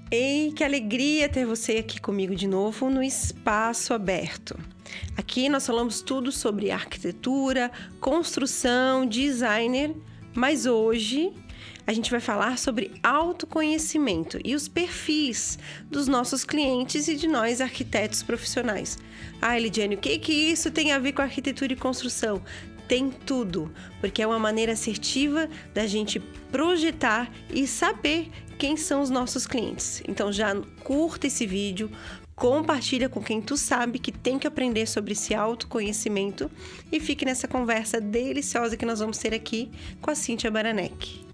Ei, que alegria ter você aqui comigo de novo no Espaço Aberto. Aqui nós falamos tudo sobre arquitetura, construção, designer, mas hoje a gente vai falar sobre autoconhecimento e os perfis dos nossos clientes e de nós arquitetos profissionais. Ah, Elidiane, o que isso tem a ver com arquitetura e construção? Tem tudo, porque é uma maneira assertiva da gente projetar e saber quem são os nossos clientes. Então já curta esse vídeo, compartilha com quem tu sabe que tem que aprender sobre esse autoconhecimento e fique nessa conversa deliciosa que nós vamos ter aqui com a Cíntia Baranek.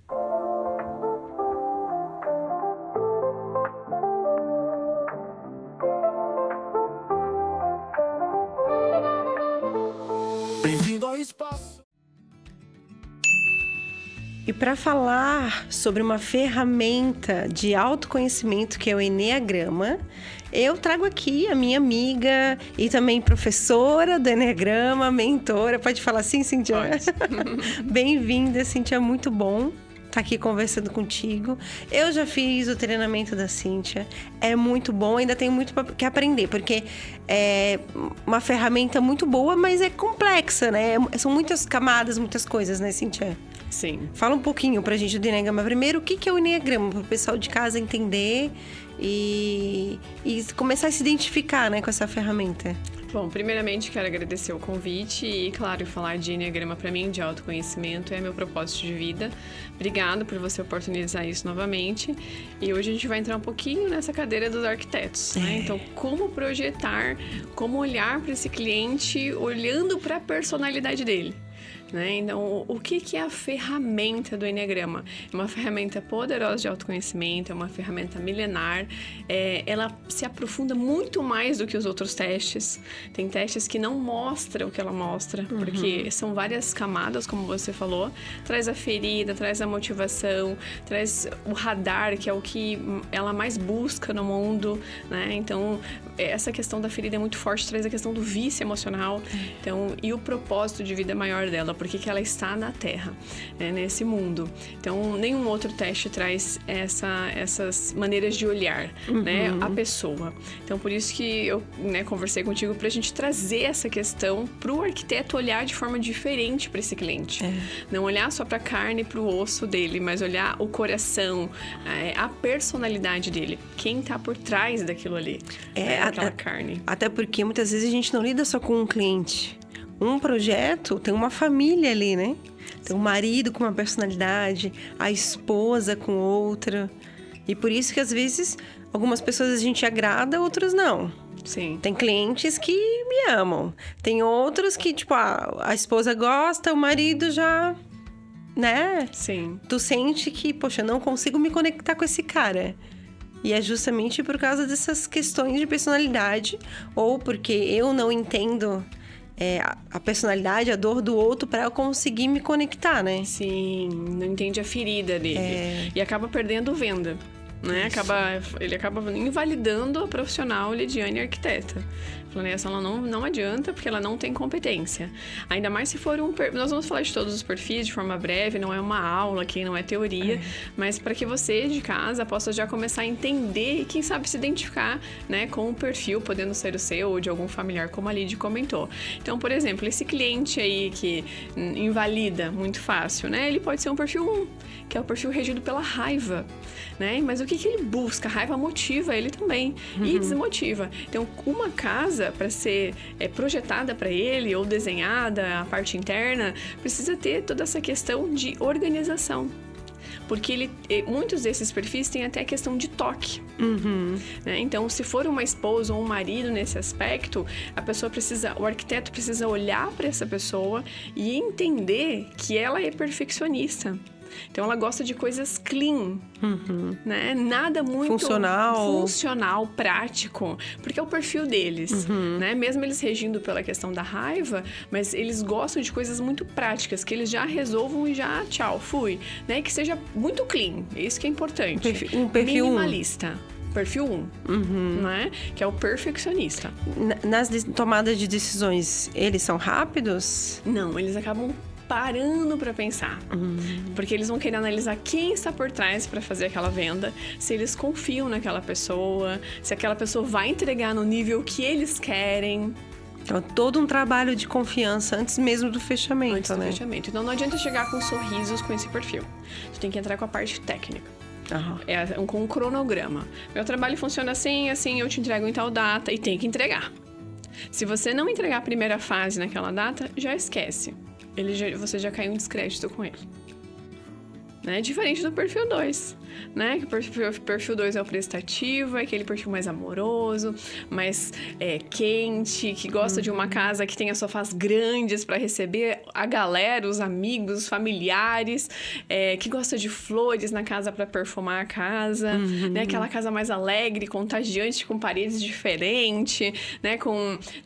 Bem-vindo ao espaço. E para falar sobre uma ferramenta de autoconhecimento que é o Eneagrama, eu trago aqui a minha amiga e também professora do Eneagrama, mentora. Pode falar assim, Cíntia? Pode. Bem-vinda, Cíntia, muito bom estar aqui conversando contigo. Eu já fiz o treinamento da Cíntia, é muito bom, ainda tenho muito que aprender, porque é uma ferramenta muito boa, mas é complexa, né? São muitas camadas, muitas coisas, né, Cíntia? Sim. Fala um pouquinho pra gente do Eneagrama. Primeiro, o que é o Eneagrama? Para o pessoal de casa entender e começar a se identificar, né, com essa ferramenta. Bom, primeiramente quero agradecer o convite e, claro, falar de Eneagrama para mim, de autoconhecimento, é meu propósito de vida. Obrigado por você oportunizar isso novamente. E hoje a gente vai entrar um pouquinho nessa cadeira dos arquitetos, né? Então, como projetar, como olhar para esse cliente olhando para a personalidade dele. Né? Então, o que é a ferramenta do Eneagrama? É uma ferramenta poderosa de autoconhecimento, é uma ferramenta milenar, ela se aprofunda muito mais do que os outros testes. Tem testes que não mostram o que ela mostra, porque são várias camadas, como você falou. Traz a ferida, traz a motivação, traz o radar, que é o que ela mais busca no mundo, né? Então, essa questão da ferida é muito forte, traz a questão do vício emocional, então, e o propósito de vida maior dela, porque que ela está na Terra, né, nesse mundo. Então, nenhum outro teste traz essas maneiras de olhar, né, a pessoa. Então, por isso que eu, né, conversei contigo pra gente trazer essa questão pro arquiteto olhar de forma diferente para esse cliente. Não olhar só pra carne e pro osso dele, mas olhar o coração, a personalidade dele. Quem tá por trás daquilo ali, aquela carne. Até porque muitas vezes a gente não lida só com um cliente. Um projeto tem uma família ali, né? Tem um marido com uma personalidade, a esposa com outra. E por isso que às vezes algumas pessoas a gente agrada, outras não. Sim. Tem clientes que me amam. Tem outros que, tipo, a esposa gosta, o marido já, né? Sim. Tu sente que, poxa, não consigo me conectar com esse cara. E é justamente por causa dessas questões de personalidade ou porque eu não entendo a personalidade, a dor do outro para eu conseguir me conectar, né? Sim, não entende a ferida dele. E acaba perdendo venda, né? Ele acaba invalidando a profissional Elidiane arquiteta. Falando, essa ela não adianta porque ela não tem competência. Ainda mais se for nós vamos falar de todos os perfis de forma breve, não é uma aula aqui, não é teoria, mas para que você de casa possa já começar a entender e quem sabe se identificar, né, com o perfil, podendo ser o seu ou de algum familiar, como a Lidy comentou. Então, por exemplo, esse cliente aí que invalida muito fácil, né, ele pode ser um perfil 1, que é o perfil regido pela raiva, né? Mas o que ele busca? A raiva motiva ele também e desmotiva. Então, uma casa para ser projetada para ele ou desenhada, a parte interna, precisa ter toda essa questão de organização. Porque muitos desses perfis têm até a questão de toque. Né? Então, se for uma esposa ou um marido nesse aspecto, o arquiteto precisa olhar para essa pessoa e entender que ela é perfeccionista. Então, ela gosta de coisas clean, né? Nada muito funcional, prático, porque é o perfil deles, né? Mesmo eles regindo pela questão da raiva, mas eles gostam de coisas muito práticas, que eles já resolvam e já, tchau, fui, né? Que seja muito clean, isso que é importante. Um perfil minimalista. Perfil 1, né? Que é o perfeccionista. Nas tomadas de decisões, eles são rápidos? Não, eles acabam parando para pensar. Porque eles vão querer analisar quem está por trás para fazer aquela venda, se eles confiam naquela pessoa, se aquela pessoa vai entregar no nível que eles querem. Então, todo um trabalho de confiança antes mesmo do fechamento, Antes do fechamento. Então, não adianta chegar com sorrisos com esse perfil. Tu tem que entrar com a parte técnica. Com um cronograma. Meu trabalho funciona assim, eu te entrego em tal data e tem que entregar. Se você não entregar a primeira fase naquela data, já esquece. Você já caiu em descrédito com ele. Né? Diferente do perfil 2, né? Que o perfil 2 é o prestativo, é aquele perfil mais amoroso, mais quente, que gosta de uma casa que tenha sofás grandes para receber a galera, os amigos, os familiares, que gosta de flores na casa para perfumar a casa, né? Aquela casa mais alegre, contagiante, com paredes diferentes, né?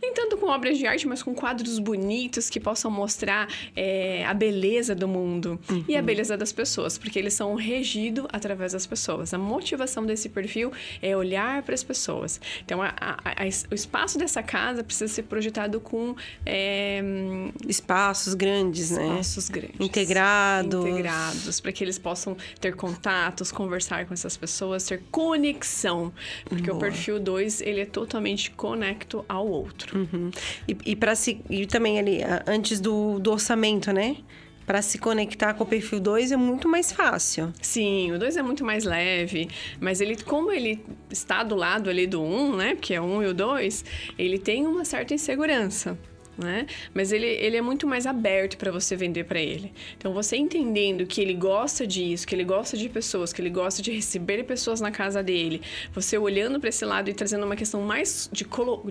Nem tanto com obras de arte, mas com quadros bonitos que possam mostrar a beleza do mundo e a beleza das pessoas. Porque eles são regidos através das pessoas. A motivação desse perfil é olhar para as pessoas. Então, o espaço dessa casa precisa ser projetado com... espaços grandes, né? Espaços grandes. Integrados. Para que eles possam ter contatos, conversar com essas pessoas, ter conexão. Porque o perfil 2, ele é totalmente conecto ao outro. E também ali, antes do orçamento, né? Para se conectar com o perfil 2 é muito mais fácil. Sim, o 2 é muito mais leve, mas como ele está do lado ali do 1, né? Porque é o 1 e o 2, ele tem uma certa insegurança, né? Mas ele é muito mais aberto para você vender para ele. Então, você entendendo que ele gosta disso, que ele gosta de pessoas, que ele gosta de receber pessoas na casa dele, você olhando para esse lado e trazendo uma questão mais de color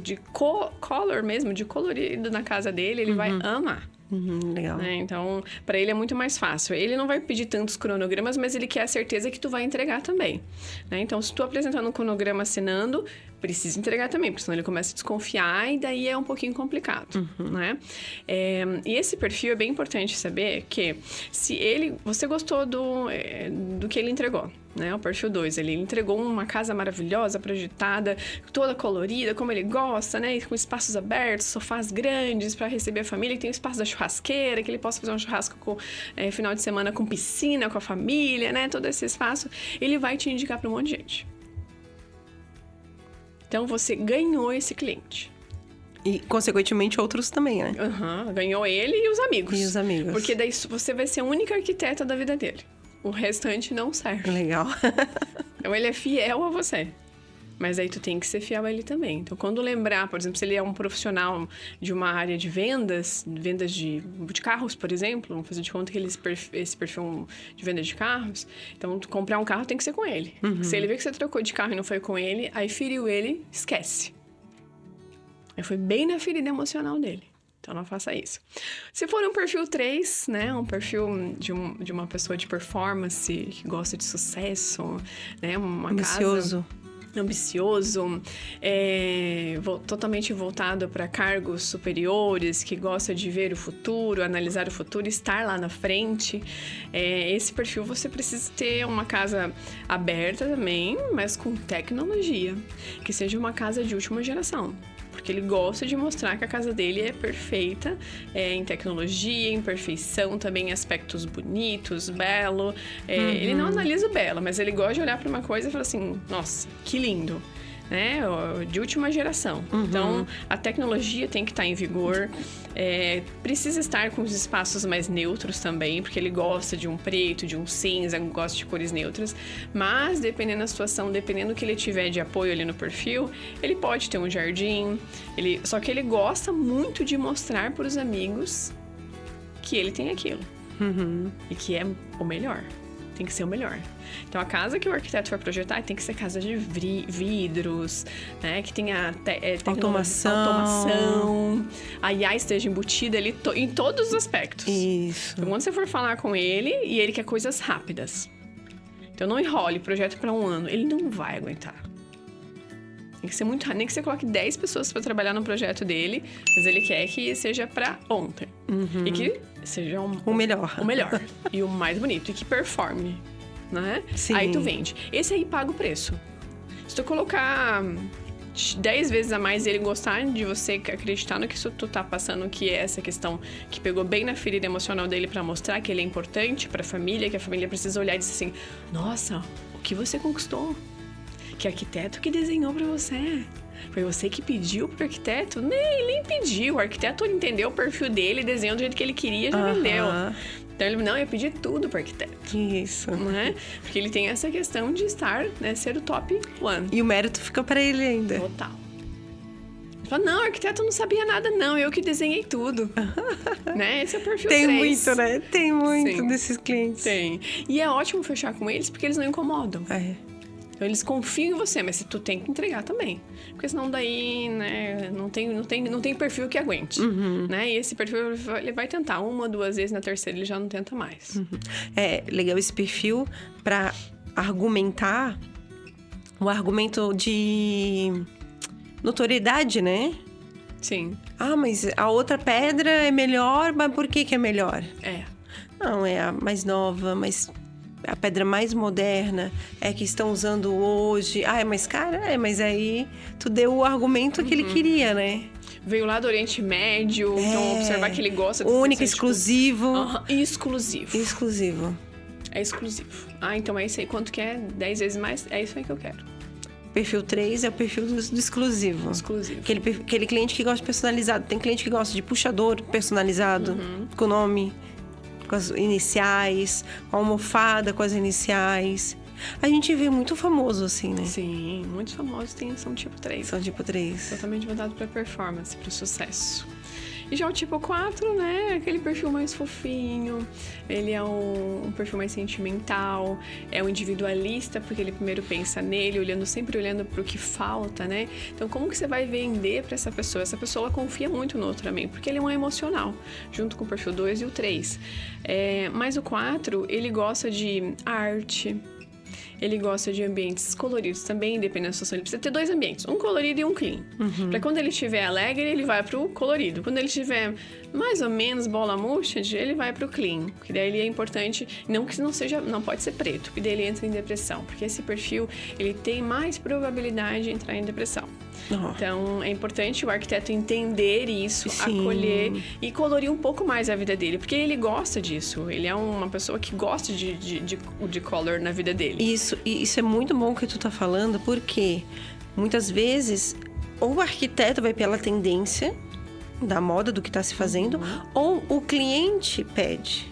mesmo, de colorido na casa dele, ele vai amar. Legal. Né? Então, para ele é muito mais fácil. Ele não vai pedir tantos cronogramas, mas ele quer a certeza que tu vai entregar também. Né? Então, se tu apresentando um cronograma assinando, precisa entregar também, porque senão ele começa a desconfiar e daí é um pouquinho complicado. Né? E esse perfil é bem importante saber que se você gostou do que ele entregou, né? O perfil 2, ele entregou uma casa maravilhosa, projetada, toda colorida, como ele gosta, né? Com espaços abertos, sofás grandes para receber a família, que tem o espaço da churrasqueira, que ele possa fazer um churrasco final de semana com piscina, com a família, né? Todo esse espaço, ele vai te indicar para um monte de gente. Então, você ganhou esse cliente. E, consequentemente, outros também, né? Ganhou ele e os amigos. E os amigos. Porque daí você vai ser a única arquiteta da vida dele. O restante não serve. Legal. Então, ele é fiel a você. Mas aí tu tem que ser fiel a ele também. Então, quando lembrar, por exemplo, se ele é um profissional de uma área de vendas de carros, por exemplo, vamos fazer de conta que esse perfil de venda de carros, então, tu comprar um carro tem que ser com ele. Se ele vê que você trocou de carro e não foi com ele, aí feriu ele, esquece. Aí foi bem na ferida emocional dele. Então, não faça isso. Se for um perfil 3, né? Um perfil de uma pessoa de performance, que gosta de sucesso, né? Ambicioso, totalmente voltado para cargos superiores, que gosta de ver o futuro, analisar o futuro, estar lá na frente. Esse perfil você precisa ter uma casa aberta também, mas com tecnologia, que seja uma casa de última geração. Porque ele gosta de mostrar que a casa dele é perfeita em tecnologia, em perfeição, também em aspectos bonitos, belo. Ele não analisa o belo, mas ele gosta de olhar para uma coisa e falar assim, nossa, que lindo. Né? De última geração. Então, a tecnologia tem que estar em vigor. Precisa estar com os espaços mais neutros também, porque ele gosta de um preto, de um cinza, gosta de cores neutras. Mas, dependendo da situação, dependendo do que ele tiver de apoio ali no perfil, ele pode ter um jardim. Só que ele gosta muito de mostrar para os amigos que ele tem aquilo. E que é o melhor. Tem que ser o melhor. Então, a casa que o arquiteto for projetar tem que ser casa de vidros, né? Que tenha automação. A IA esteja embutida ali em todos os aspectos. Isso. Então, quando você for falar com ele, e ele quer coisas rápidas. Então, não enrole projeto para 1 ano. Ele não vai aguentar. Tem que ser muito rápido. Nem que você coloque 10 pessoas para trabalhar no projeto dele, mas ele quer que seja para ontem. E que seja o melhor. O melhor. E o mais bonito. E que performe. Né? Sim. Aí tu vende. Esse aí paga o preço. Se tu colocar 10 vezes a mais ele gostar de você, acreditar no que tu tá passando, que é essa questão que pegou bem na ferida emocional dele pra mostrar que ele é importante pra família, que a família precisa olhar e dizer assim, nossa, o que você conquistou? Que arquiteto que desenhou pra você? Foi você que pediu pro arquiteto? Ele nem pediu, o arquiteto entendeu o perfil dele, desenhou do jeito que ele queria e já vendeu. Então ele, não, eu pedi tudo pro arquiteto. Isso. Né? Porque ele tem essa questão de estar, né, ser o top one. E o mérito fica pra ele ainda. Total. Ele fala, não, o arquiteto não sabia nada, não, eu que desenhei tudo. Né? Esse é o perfil 3. Tem muito, né? Tem muito Sim. desses clientes. Tem. E é ótimo fechar com eles porque eles não incomodam. É. Então eles confiam em você, mas tu tem que entregar também. Porque senão daí, né, não tem perfil que aguente. Né? E esse perfil ele vai tentar 1, 2 vezes, na terceira ele já não tenta mais. É legal esse perfil para argumentar o argumento de notoriedade, né? Sim. Ah, mas a outra pedra é melhor, mas por que é melhor? É. Não, é a mais nova, mas a pedra mais moderna é que estão usando hoje. Ah, é mais cara? É, mas aí tu deu o argumento que ele queria, né? Veio lá do Oriente Médio, então observar que ele gosta de único, exclusivo. Exclusivo. Exclusivo. É exclusivo. Ah, então é isso aí. Quanto que é? 10 vezes mais? É isso aí que eu quero. Perfil 3 é o perfil do exclusivo. Exclusivo. Aquele cliente que gosta de personalizado. Tem cliente que gosta de puxador personalizado, com nome, com as iniciais, com a almofada com as iniciais. A gente vê muito famoso assim, né? Sim, muitos famosos são tipo 3. São tipo 3. Totalmente voltado pra performance, pro sucesso. E já o tipo 4, né? Aquele perfil mais fofinho. Ele é um perfil mais sentimental. É um individualista, porque ele primeiro pensa nele, sempre olhando pro que falta, né? Então, como que você vai vender pra essa pessoa? Essa pessoa, ela confia muito no outro também, porque ele é um emocional, junto com o perfil 2 e o 3. Mas o 4, ele gosta de arte. Ele gosta de ambientes coloridos também, dependendo da situação. Ele precisa ter 2 ambientes, um colorido e um clean. Pra quando ele estiver alegre, ele vai pro colorido. Quando ele estiver mais ou menos bola murcha, ele vai pro clean. Porque daí ele é importante, não pode ser preto, porque daí ele entra em depressão. Porque esse perfil, ele tem mais probabilidade de entrar em depressão. Então, é importante o arquiteto entender isso, acolher e colorir um pouco mais a vida dele. Porque ele gosta disso. Ele é uma pessoa que gosta de color na vida dele. Isso é muito bom que tu tá falando, porque muitas vezes ou o arquiteto vai pela tendência da moda, do que tá se fazendo, ou o cliente pede,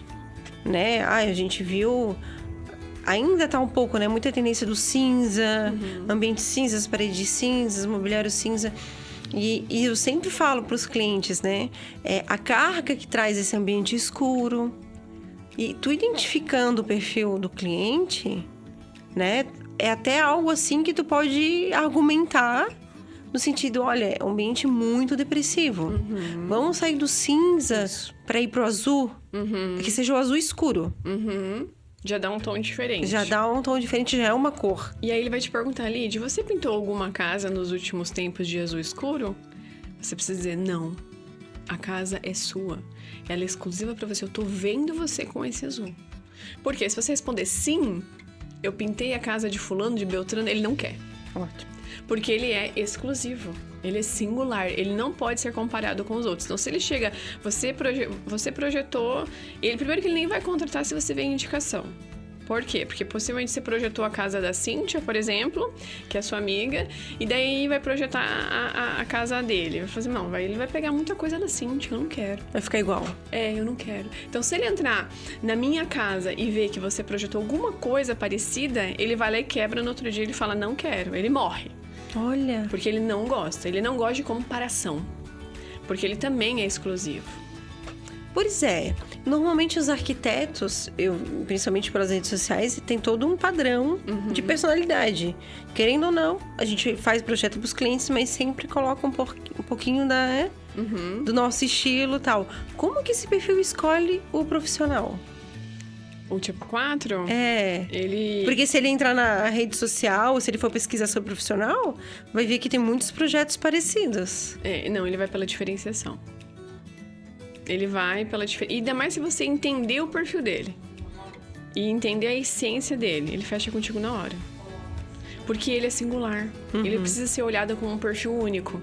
né? A gente viu... Ainda tá um pouco, né? Muita tendência do cinza, ambientes cinzas, paredes cinzas, mobiliário cinza. E eu sempre falo pros clientes, né? A carga que traz esse ambiente escuro. E tu identificando o perfil do cliente, né? É até algo assim que tu pode argumentar no sentido, olha, é um ambiente muito depressivo. Vamos sair do cinza para ir pro azul, que seja o azul escuro. Já dá um tom diferente. Já dá um tom diferente, já é uma cor. E aí ele vai te perguntar, Lid, você pintou alguma casa nos últimos tempos de azul escuro? Você precisa dizer, não. A casa é sua. Ela é exclusiva pra você. Eu tô vendo você com esse azul. Porque se você responder sim, eu pintei a casa de fulano, de Beltrano, ele não quer. Ótimo. Porque ele é exclusivo. Ele é singular. Ele não pode ser comparado com os outros. Então, se ele chega... Você projetou... Primeiro que ele nem vai contratar se você vê indicação. Por quê? Porque possivelmente você projetou a casa da Cíntia, por exemplo, que é sua amiga, e daí vai projetar a casa dele. Vai fazer, não, ele vai pegar muita coisa da Cíntia, eu não quero. Vai ficar igual. Eu não quero. Então, se ele entrar na minha casa e ver que você projetou alguma coisa parecida, ele vai lá e quebra no outro dia, ele fala, não quero. Ele morre. Olha. Porque ele não gosta de comparação. Porque ele também é exclusivo. Pois é. Normalmente os arquitetos, principalmente pelas redes sociais, tem todo um padrão de personalidade. Querendo ou não, a gente faz projeto para os clientes, mas sempre coloca um pouquinho do nosso estilo e tal. Como que esse perfil escolhe o profissional? O tipo 4? Ele... Porque se ele entrar na rede social, se ele for pesquisar sobre profissional, vai ver que tem muitos projetos parecidos. Não, ele vai pela diferenciação. Ele vai pela diferença. E ainda mais se você entender o perfil dele. E entender a essência dele. Ele fecha contigo na hora. Porque ele é singular. Ele precisa ser olhado como um perfil único.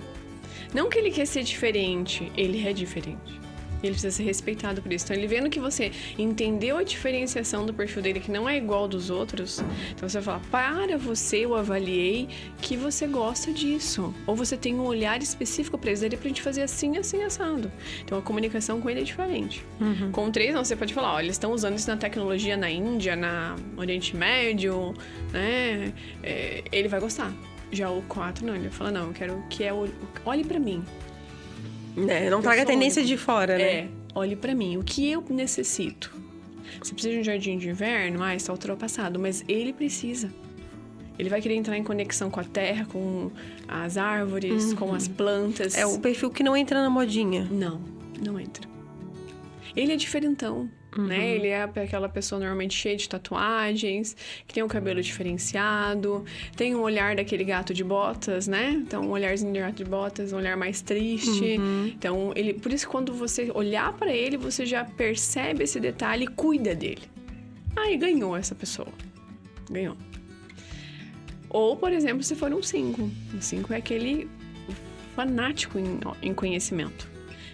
Não que ele quer ser diferente, ele é diferente. Ele precisa ser respeitado por isso. Então, ele vendo que você entendeu a diferenciação do perfil dele, que não é igual ao dos outros, então você vai falar, para você, eu avaliei que você gosta disso. Ou você tem um olhar específico para isso, daí pra gente fazer assim, assim, assado. Então, a comunicação com ele é diferente. Com o 3, não, você pode falar, ó, eles estão usando isso na tecnologia na Índia, no Oriente Médio, né? Ele vai gostar. Já o 4, não, ele fala, não, eu quero que olhe pra mim. Não traga a tendência de fora, né? Olhe pra mim, o que eu necessito? Você precisa de um jardim de inverno? Está ultrapassado, mas ele precisa. Ele vai querer entrar em conexão com a terra, com as árvores, com as plantas. É o perfil que não entra na modinha. Não entra. Ele é diferentão, né? Ele é aquela pessoa normalmente cheia de tatuagens, que tem um cabelo diferenciado, tem um olhar daquele gato de botas, né? Então, um olharzinho de gato de botas, um olhar mais triste. Então, por isso que quando você olhar pra ele, você já percebe esse detalhe e cuida dele. E ganhou essa pessoa. Ganhou. Ou, por exemplo, se for um 5. O 5 é aquele fanático em conhecimento.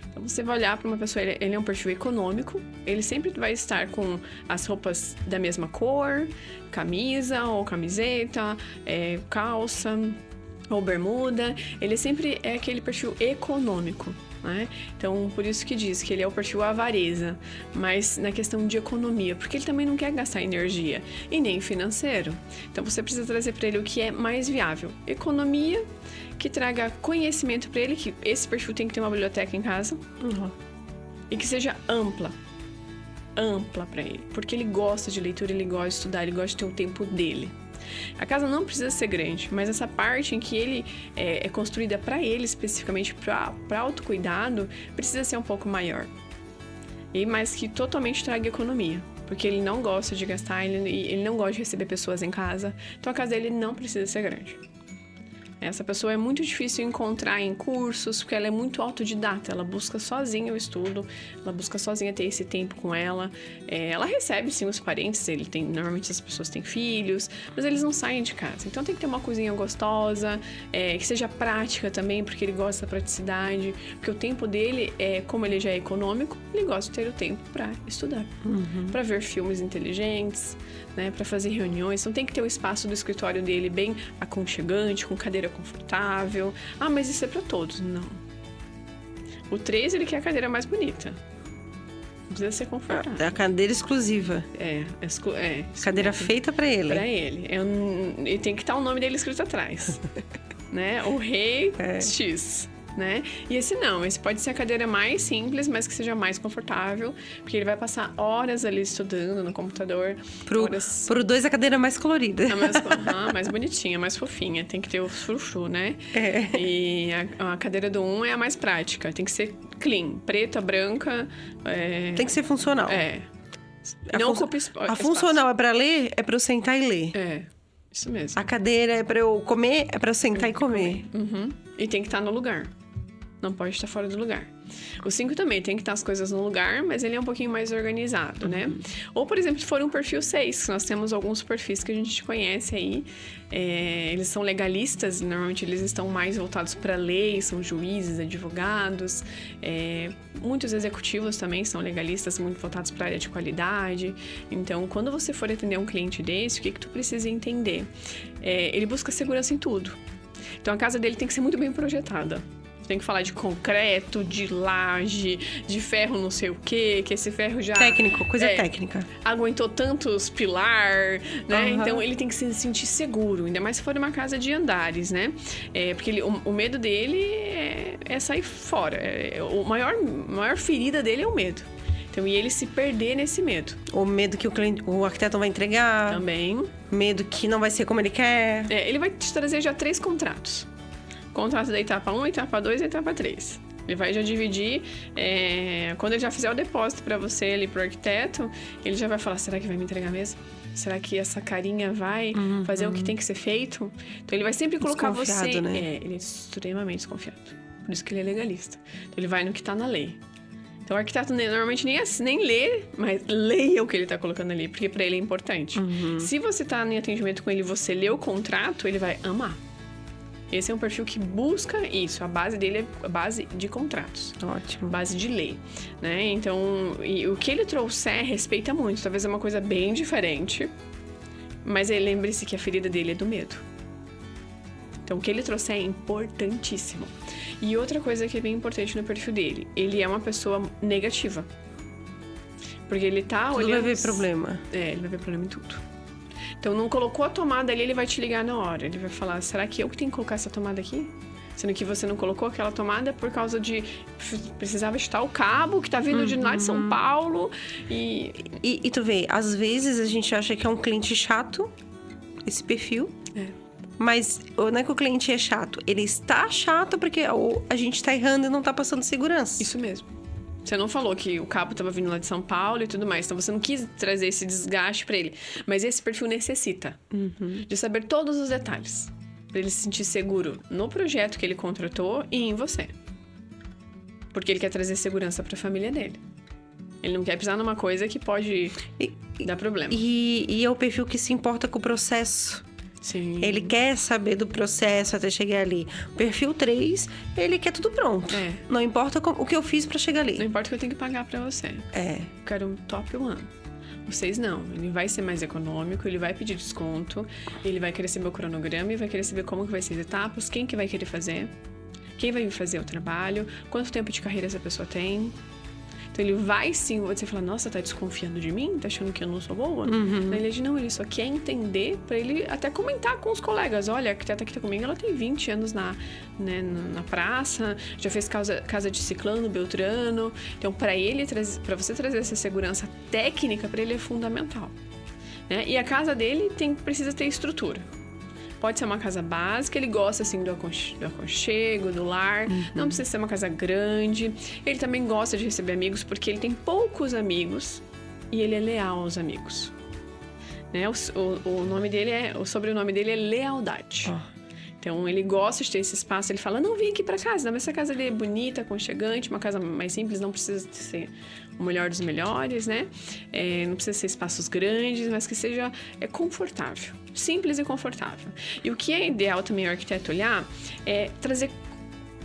Então, você vai olhar para uma pessoa, ele é um perfil econômico, ele sempre vai estar com as roupas da mesma cor, camisa ou camiseta, calça ou bermuda, ele sempre é aquele perfil econômico, né? Então, por isso que diz que ele é o perfil avareza, mas na questão de economia, porque ele também não quer gastar energia, e nem financeiro. Então, você precisa trazer para ele o que é mais viável. Economia, que traga conhecimento para ele, que esse perfil tem que ter uma biblioteca em casa, e que seja ampla para ele, porque ele gosta de leitura, ele gosta de estudar, ele gosta de ter o tempo dele. A casa não precisa ser grande, mas essa parte em que ele é construída para ele, especificamente para autocuidado, precisa ser um pouco maior. Mas que totalmente traga economia, porque ele não gosta de gastar, ele não gosta de receber pessoas em casa, então a casa dele não precisa ser grande. Essa pessoa é muito difícil encontrar em cursos, porque ela é muito autodidata, ela busca sozinha o estudo, ela busca sozinha ter esse tempo com ela. Ela recebe, sim, os parentes, normalmente as pessoas têm filhos, mas eles não saem de casa. Então tem que ter uma cozinha gostosa, que seja prática também, porque ele gosta da praticidade, porque o tempo dele, como ele já é econômico, ele gosta de ter o tempo para estudar, para ver filmes inteligentes, né, para fazer reuniões. Então tem que ter o espaço do escritório dele bem aconchegante, com cadeira confortável. Mas isso é para todos. Não. O 3, ele quer a cadeira mais bonita. Não precisa ser confortável. É a cadeira exclusiva. Cadeira feita para ele. Para ele. E tem que estar o nome dele escrito atrás. Né? O Rei X. Né? E esse não, esse pode ser a cadeira mais simples, mas que seja mais confortável, porque ele vai passar horas ali estudando no computador. Pro 2, a cadeira mais colorida. Mais bonitinha, mais fofinha. Tem que ter o frufru, né? E a cadeira do 1 é a mais prática. Tem que ser clean, preta, branca. Tem que ser funcional. Não ocupa espaço. A funcional é pra ler, é pra eu sentar e ler. Isso mesmo. A cadeira é pra eu comer, é pra eu sentar e comer. E tem que estar no lugar. Não pode estar fora do lugar. O 5 também tem que estar as coisas no lugar, mas ele é um pouquinho mais organizado, né? Ou, por exemplo, se for um perfil 6, nós temos alguns perfis que a gente conhece aí. Eles são legalistas, normalmente eles estão mais voltados para lei, são juízes, advogados. Muitos executivos também são legalistas, muito voltados para a área de qualidade. Então, quando você for atender um cliente desse, o que tu precisa entender? Ele busca segurança em tudo. Então, a casa dele tem que ser muito bem projetada. Tem que falar de concreto, de laje, de ferro não sei o quê, que esse ferro já... Coisa técnica. Aguentou tantos pilar, né? Então, ele tem que se sentir seguro, ainda mais se for uma casa de andares, né? Porque o medo dele é sair fora. A maior ferida dele é o medo. Então, e ele se perder nesse medo. O medo que o arquiteto não vai entregar. Também. Medo que não vai ser como ele quer. Ele vai te trazer já 3 contratos. Contrato da etapa 1, etapa 2 e etapa 3. Ele vai já dividir, quando ele já fizer o depósito para você ali, pro arquiteto, ele já vai falar, será que vai me entregar mesmo? Será que essa carinha vai fazer o que tem que ser feito? Então, ele vai sempre colocar você... Né? Ele é extremamente desconfiado. Por isso que ele é legalista. Então, ele vai no que tá na lei. Então, o arquiteto normalmente nem lê, mas leia o que ele tá colocando ali, porque pra ele é importante. Se você tá em atendimento com ele e você lê o contrato, ele vai amar. Esse é um perfil que busca isso. A base dele é a base de contratos. Ótimo. Base de lei, né? Então, o que ele trouxer respeita muito. Talvez é uma coisa bem diferente, mas lembre-se que a ferida dele é do medo. Então, o que ele trouxer é importantíssimo. E outra coisa que é bem importante no perfil dele, ele é uma pessoa negativa. Porque ele tá olhando... Ele vai ver problema. Ele vai ver problema em tudo. Então, não colocou a tomada ali, ele vai te ligar na hora. Ele vai falar, será que eu que tenho que colocar essa tomada aqui? Sendo que você não colocou aquela tomada por causa de... Precisava estar o cabo que tá vindo de lá de São Paulo. E tu vê, às vezes a gente acha que é um cliente chato, esse perfil. Mas não é que o cliente é chato. Ele está chato porque a gente tá errando e não tá passando segurança. Isso mesmo. Você não falou que o cabo estava vindo lá de São Paulo e tudo mais. Então, você não quis trazer esse desgaste para ele. Mas esse perfil necessita de saber todos os detalhes. Para ele se sentir seguro no projeto que ele contratou e em você. Porque ele quer trazer segurança para a família dele. Ele não quer pisar numa coisa que pode dar problema. E é o perfil que se importa com o processo. Sim. Ele quer saber do processo até chegar ali. O perfil 3, ele quer tudo pronto. Não importa o que eu fiz pra chegar ali. Não importa o que eu tenho que pagar pra você. Eu quero um top 1. Vocês não. Ele vai ser mais econômico, ele vai pedir desconto, ele vai querer saber o cronograma e vai querer saber como que vai ser as etapas, quem que vai querer fazer, quem vai fazer o trabalho, quanto tempo de carreira essa pessoa tem. Então, ele vai sim, você fala, nossa, tá desconfiando de mim? Tá achando que eu não sou boa? Na realidade, não, ele só quer entender pra ele até comentar com os colegas. Olha, a arquiteta que tá comigo, ela tem 20 anos na praça, já fez casa de ciclano, beltrano. Então, pra você trazer essa segurança técnica, pra ele é fundamental. Né? E a casa dele precisa ter estrutura. Pode ser uma casa básica, ele gosta, assim, do aconchego, do lar. Não precisa ser uma casa grande. Ele também gosta de receber amigos, porque ele tem poucos amigos e ele é leal aos amigos. Né? O sobrenome dele é Lealdade. Então, ele gosta de ter esse espaço. Ele fala, não, vem aqui pra casa. Mas essa casa dele é bonita, aconchegante, uma casa mais simples, não precisa ser o melhor dos melhores, né? Não precisa ser espaços grandes, mas que seja confortável. Simples e confortável. E o que é ideal também o arquiteto olhar é trazer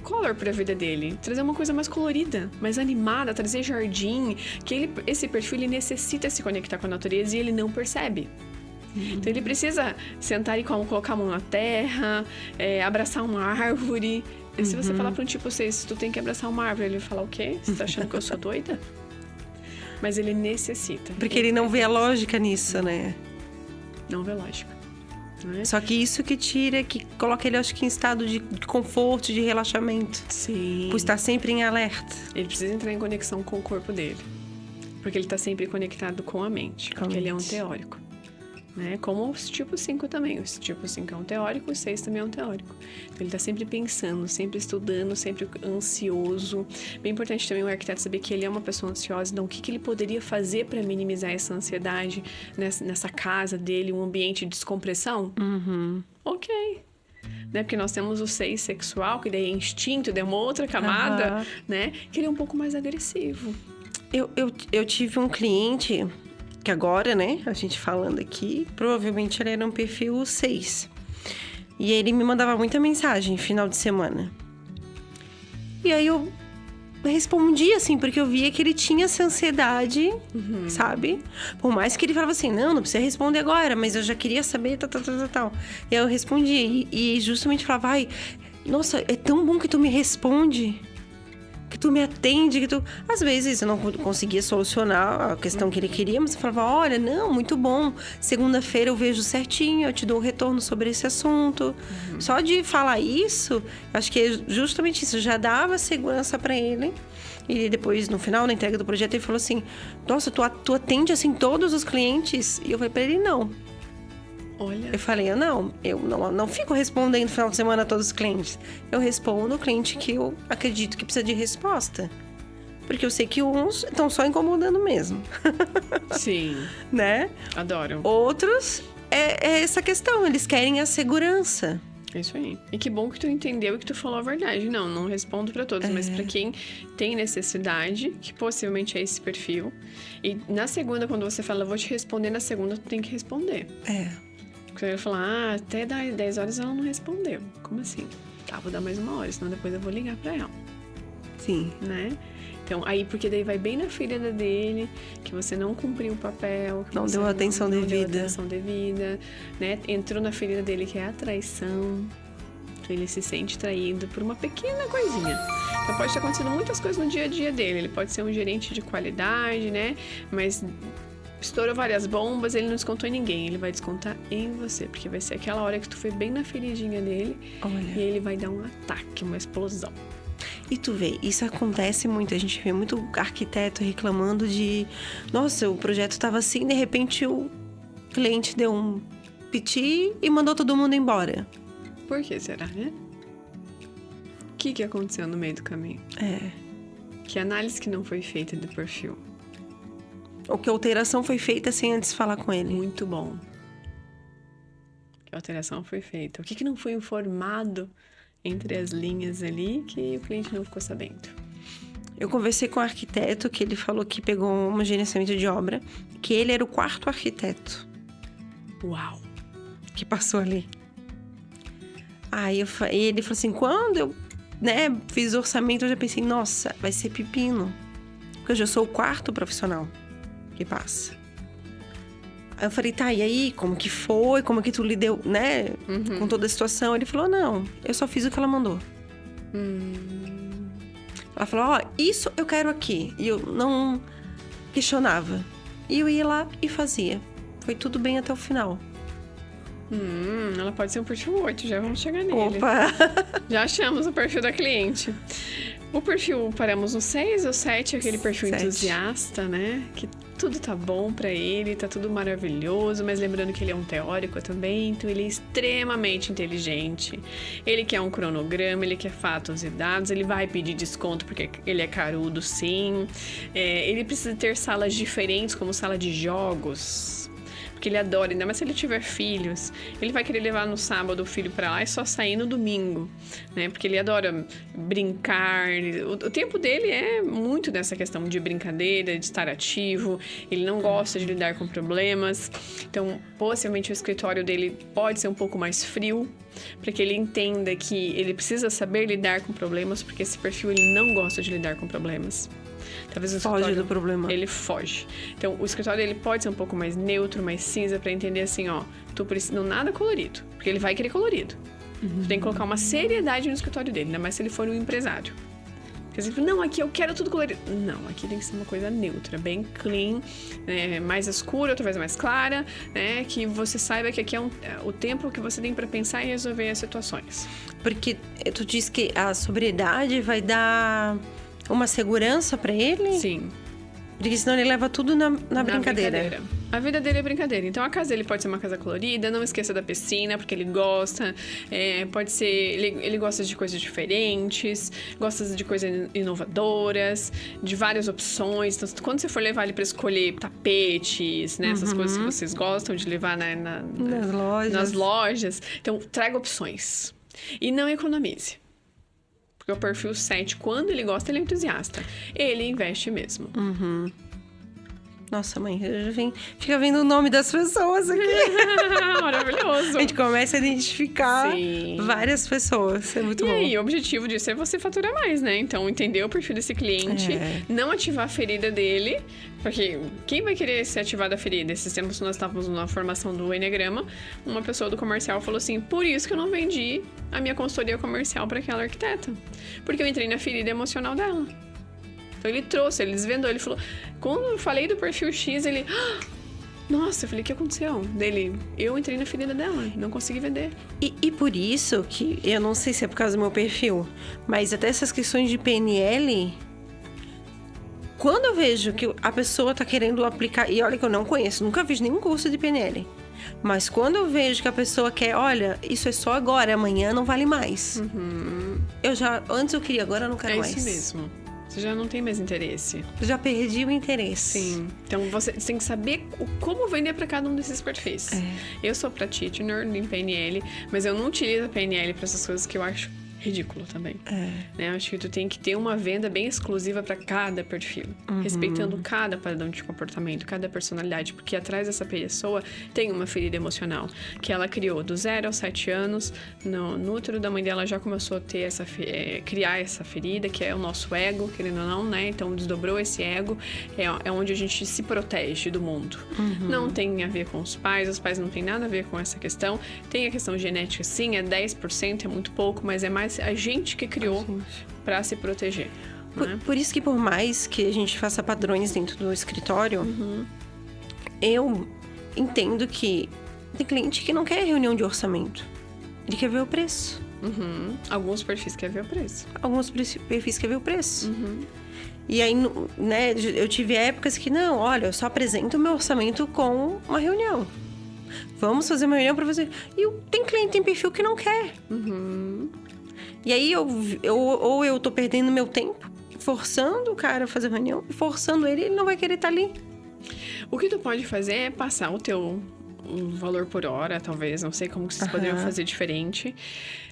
color para a vida dele, trazer uma coisa mais colorida, mais animada, trazer jardim, que esse perfil ele necessita se conectar com a natureza e ele não percebe. Então ele precisa sentar e colocar a mão na terra, abraçar uma árvore. E se você falar para um tipo 6, tu tem que abraçar uma árvore, ele vai falar o quê? Você tá achando que eu sou doida? Mas ele necessita. Porque ele não vê a lógica nisso, né? Não vê lógica. Né? Só que isso que coloca ele, acho que, em estado de conforto, de relaxamento. Sim. Por estar sempre em alerta. Ele precisa entrar em conexão com o corpo dele. Porque ele está sempre conectado com a mente. Porque ele é um teórico. Né? Como o tipo 5 também. O tipo 5 é um teórico, o 6 também é um teórico. Então, ele está sempre pensando, sempre estudando, sempre ansioso. Bem importante também o arquiteto saber que ele é uma pessoa ansiosa. Então, o que ele poderia fazer para minimizar essa ansiedade nessa casa dele, um ambiente de descompressão? Ok. Né? Porque nós temos o 6 sexual, que daí é instinto, daí é uma outra camada, né? Que ele é um pouco mais agressivo. Eu tive um cliente... que agora, né, a gente falando aqui, provavelmente ele era um perfil 6. E ele me mandava muita mensagem final de semana. E aí eu respondia, assim, porque eu via que ele tinha essa ansiedade, sabe? Por mais que ele falava assim, não precisa responder agora, mas eu já queria saber, tal. E aí eu respondia, e justamente falava, ai, nossa, é tão bom que tu me responde... que tu me atende, que tu... Às vezes eu não conseguia solucionar a questão que ele queria, mas eu falava, olha, não, muito bom. Segunda-feira eu vejo certinho, eu te dou um retorno sobre esse assunto. Só de falar isso, acho que é justamente isso, já dava segurança pra ele. E depois, no final, na entrega do projeto, ele falou assim, nossa, tu atende, assim, todos os clientes? E eu falei pra ele, não. Olha. Eu falei, eu não fico respondendo no final de semana a todos os clientes. Eu respondo o cliente que eu acredito que precisa de resposta. Porque eu sei que uns estão só incomodando mesmo. Sim. Né? Adoro. Outros, é essa questão. Eles querem a segurança. É isso aí. E que bom que tu entendeu e que tu falou a verdade. Não respondo pra todos, mas pra quem tem necessidade, que possivelmente é esse perfil. E na segunda, quando você fala, eu vou te responder na segunda, tu tem que responder. Porque ele falar, até 10 horas ela não respondeu. Como assim? Tá, vou dar mais 1 hora, senão depois eu vou ligar pra ela. Sim. Né? Então, aí, porque daí vai bem na ferida dele, que você não cumpriu o papel, que Não você deu atenção não devida. deu atenção devida, né? Entrou na ferida dele, que é a traição. Então, ele se sente traído por uma pequena coisinha. Então, pode ter acontecido muitas coisas no dia a dia dele. Ele pode ser um gerente de qualidade, né? Mas estourou várias bombas, ele não descontou em ninguém. Ele vai descontar em você, porque vai ser aquela hora que tu foi bem na feridinha dele. Olha. E ele vai dar um ataque, uma explosão. E tu vê, isso acontece muito. A gente vê muito arquiteto reclamando de... Nossa, o projeto tava assim, de repente o cliente deu um piti e mandou todo mundo embora. Por que será, né? O que aconteceu no meio do caminho? Que análise que não foi feita do perfil? Ou que a alteração foi feita sem antes falar com ele. Muito bom. Que alteração foi feita? O que não foi informado entre as linhas ali que o cliente não ficou sabendo? Eu conversei com um arquiteto que ele falou que pegou um gerenciamento de obra, que ele era o 4º arquiteto. Uau! Que passou ali. Aí ele falou assim, quando eu fiz o orçamento, eu já pensei, nossa, vai ser pepino. Porque eu já sou o 4º profissional que passa. Aí eu falei, tá, e aí, como que foi? Como que tu lidou, né? Com toda a situação? Ele falou, não, eu só fiz o que ela mandou. Ela falou, ó, isso eu quero aqui. E eu não questionava. E eu ia lá e fazia. Foi tudo bem até o final. Ela pode ser um perfil 8, já vamos chegar nele. Opa! Já achamos o perfil da cliente. O perfil, paramos no 6 ou 7, aquele perfil 7. entusiasta, né? Que tudo tá bom pra ele, tá tudo maravilhoso, mas lembrando que ele é um teórico também, então ele é extremamente inteligente. Ele quer um cronograma, ele quer fatos e dados, ele vai pedir desconto porque ele é carudo, sim. Ele precisa ter salas diferentes, como sala de jogos. Porque ele adora, ainda mais se ele tiver filhos. Ele vai querer levar no sábado o filho pra lá e só sair no domingo, né? Porque ele adora brincar. O tempo dele é muito nessa questão de brincadeira, de estar ativo. Ele não gosta de lidar com problemas. Então, possivelmente o escritório dele pode ser um pouco mais frio, para que ele entenda que ele precisa saber lidar com problemas, porque esse perfil ele não gosta de lidar com problemas. Talvez o Foge do problema. Ele foge. Então, o escritório ele pode ser um pouco mais neutro, mais cinza, pra entender assim, ó, tu precisa não nada colorido, porque ele vai querer colorido. Tu tem que colocar uma seriedade no escritório dele, ainda mais se ele for um empresário. Porque você fala, não, aqui eu quero tudo colorido. Não, aqui tem que ser uma coisa neutra, bem clean, mais escura, talvez mais clara, né? Que você saiba que aqui é o tempo que você tem pra pensar e resolver as situações. Porque tu diz que a sobriedade vai dar uma segurança pra ele? Sim. Porque senão ele leva tudo na brincadeira. A vida dele é brincadeira. Então, a casa dele pode ser uma casa colorida, não esqueça da piscina, porque ele gosta. Pode ser... Ele gosta de coisas diferentes, gosta de coisas inovadoras, de várias opções. Então, quando você for levar ele pra escolher tapetes, né? Essas coisas que vocês gostam de levar nas lojas. Então, traga opções. E não economize. Porque o perfil 7, quando ele gosta, ele é entusiasta. Ele investe mesmo. Nossa, mãe, fica vendo o nome das pessoas aqui. Maravilhoso. A gente começa a identificar Sim. várias pessoas. É muito bom. E aí, o objetivo disso é você faturar mais, né? Então, entender o perfil desse cliente, não ativar a ferida dele, porque quem vai querer ser ativado a ferida? Esses tempos nós estávamos na formação do Enneagrama, uma pessoa do comercial falou assim, por isso que eu não vendi a minha consultoria comercial para aquela arquiteta. Porque eu entrei na ferida emocional dela. Então ele trouxe, ele desvendou, ele falou... Quando eu falei do perfil X, ele... Nossa, eu falei, o que aconteceu? Dele, eu entrei na ferida dela, não consegui vender. E por isso que, eu não sei se é por causa do meu perfil, mas até essas questões de PNL... Quando eu vejo que a pessoa tá querendo aplicar... E olha que eu não conheço, nunca fiz nenhum curso de PNL. Mas quando eu vejo que a pessoa quer... Olha, isso é só agora, amanhã não vale mais. Antes eu queria, agora eu não quero mais. É isso mesmo. Você já não tem mais interesse. Já perdi o interesse. Sim. Então, você tem que saber como vender para cada um desses perfis. Eu sou practitioner em PNL, mas eu não utilizo a PNL para essas coisas que eu acho ridículo também. Né? Eu acho que tu tem que ter uma venda bem exclusiva para cada perfil, respeitando cada padrão de comportamento, cada personalidade, porque atrás dessa pessoa tem uma ferida emocional que ela criou do 0 aos 7 anos. No útero da mãe dela já começou a ter criar essa ferida, que é o nosso ego, querendo ou não, né? Então desdobrou esse ego, é onde a gente se protege do mundo. Não tem a ver com os pais não tem nada a ver com essa questão. Tem a questão genética, sim, é 10%, é muito pouco, mas é mais a gente que criou para se proteger. Por isso que por mais que a gente faça padrões dentro do escritório, eu entendo que tem cliente que não quer reunião de orçamento. Ele quer ver o preço. Alguns perfis querem ver o preço. Alguns perfis querem ver o preço. E aí, né, eu tive épocas que, não, olha, eu só apresento o meu orçamento com uma reunião. Vamos fazer uma reunião pra você. E tem cliente, tem perfil que não quer. E aí, ou eu tô perdendo meu tempo, forçando o cara a fazer reunião, forçando ele não vai querer estar ali. O que tu pode fazer é passar o valor por hora, talvez, não sei como que vocês poderiam fazer diferente.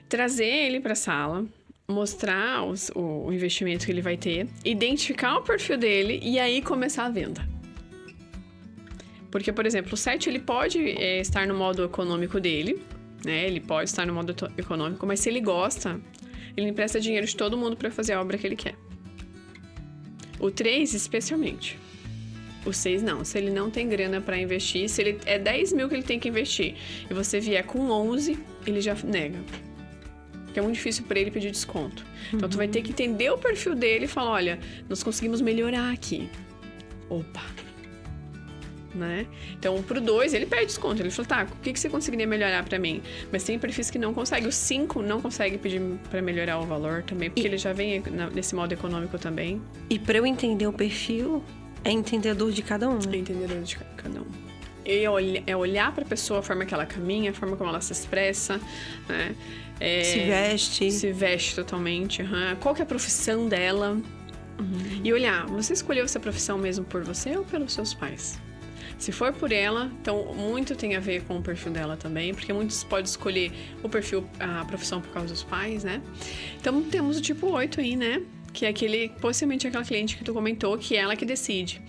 Trazer ele pra sala, mostrar o investimento que ele vai ter, identificar o perfil dele e aí começar a venda. Porque, por exemplo, o 7, ele pode estar no modo econômico dele, né? Ele pode estar no modo econômico, mas se ele gosta, ele empresta dinheiro de todo mundo para fazer a obra que ele quer. O 3, especialmente. O 6, não. Se ele não tem grana para investir, se ele é 10 mil que ele tem que investir e você vier com 11, ele já nega. Porque é muito difícil para ele pedir desconto. Então, tu vai ter que entender o perfil dele e falar, olha, nós conseguimos melhorar aqui. Opa! Né? Então, pro 2, ele pede desconto. Ele falou, tá, o que você conseguiria melhorar pra mim? Mas tem perfis que não conseguem. O 5 não consegue pedir pra melhorar o valor também, porque ele já vem nesse modo econômico também. E pra eu entender o perfil, é entender a dor de cada um, né? É entender a dor de cada um. É olhar pra pessoa, a forma que ela caminha, a forma como ela se expressa, né? Se veste totalmente. Qual que é a profissão dela? E olhar, você escolheu essa profissão mesmo por você ou pelos seus pais? Se for por ela, então muito tem a ver com o perfil dela também, porque muitos podem escolher o perfil, a profissão por causa dos pais, né? Então temos o tipo 8 aí, né? Que é possivelmente aquela cliente que tu comentou, que é ela que decide.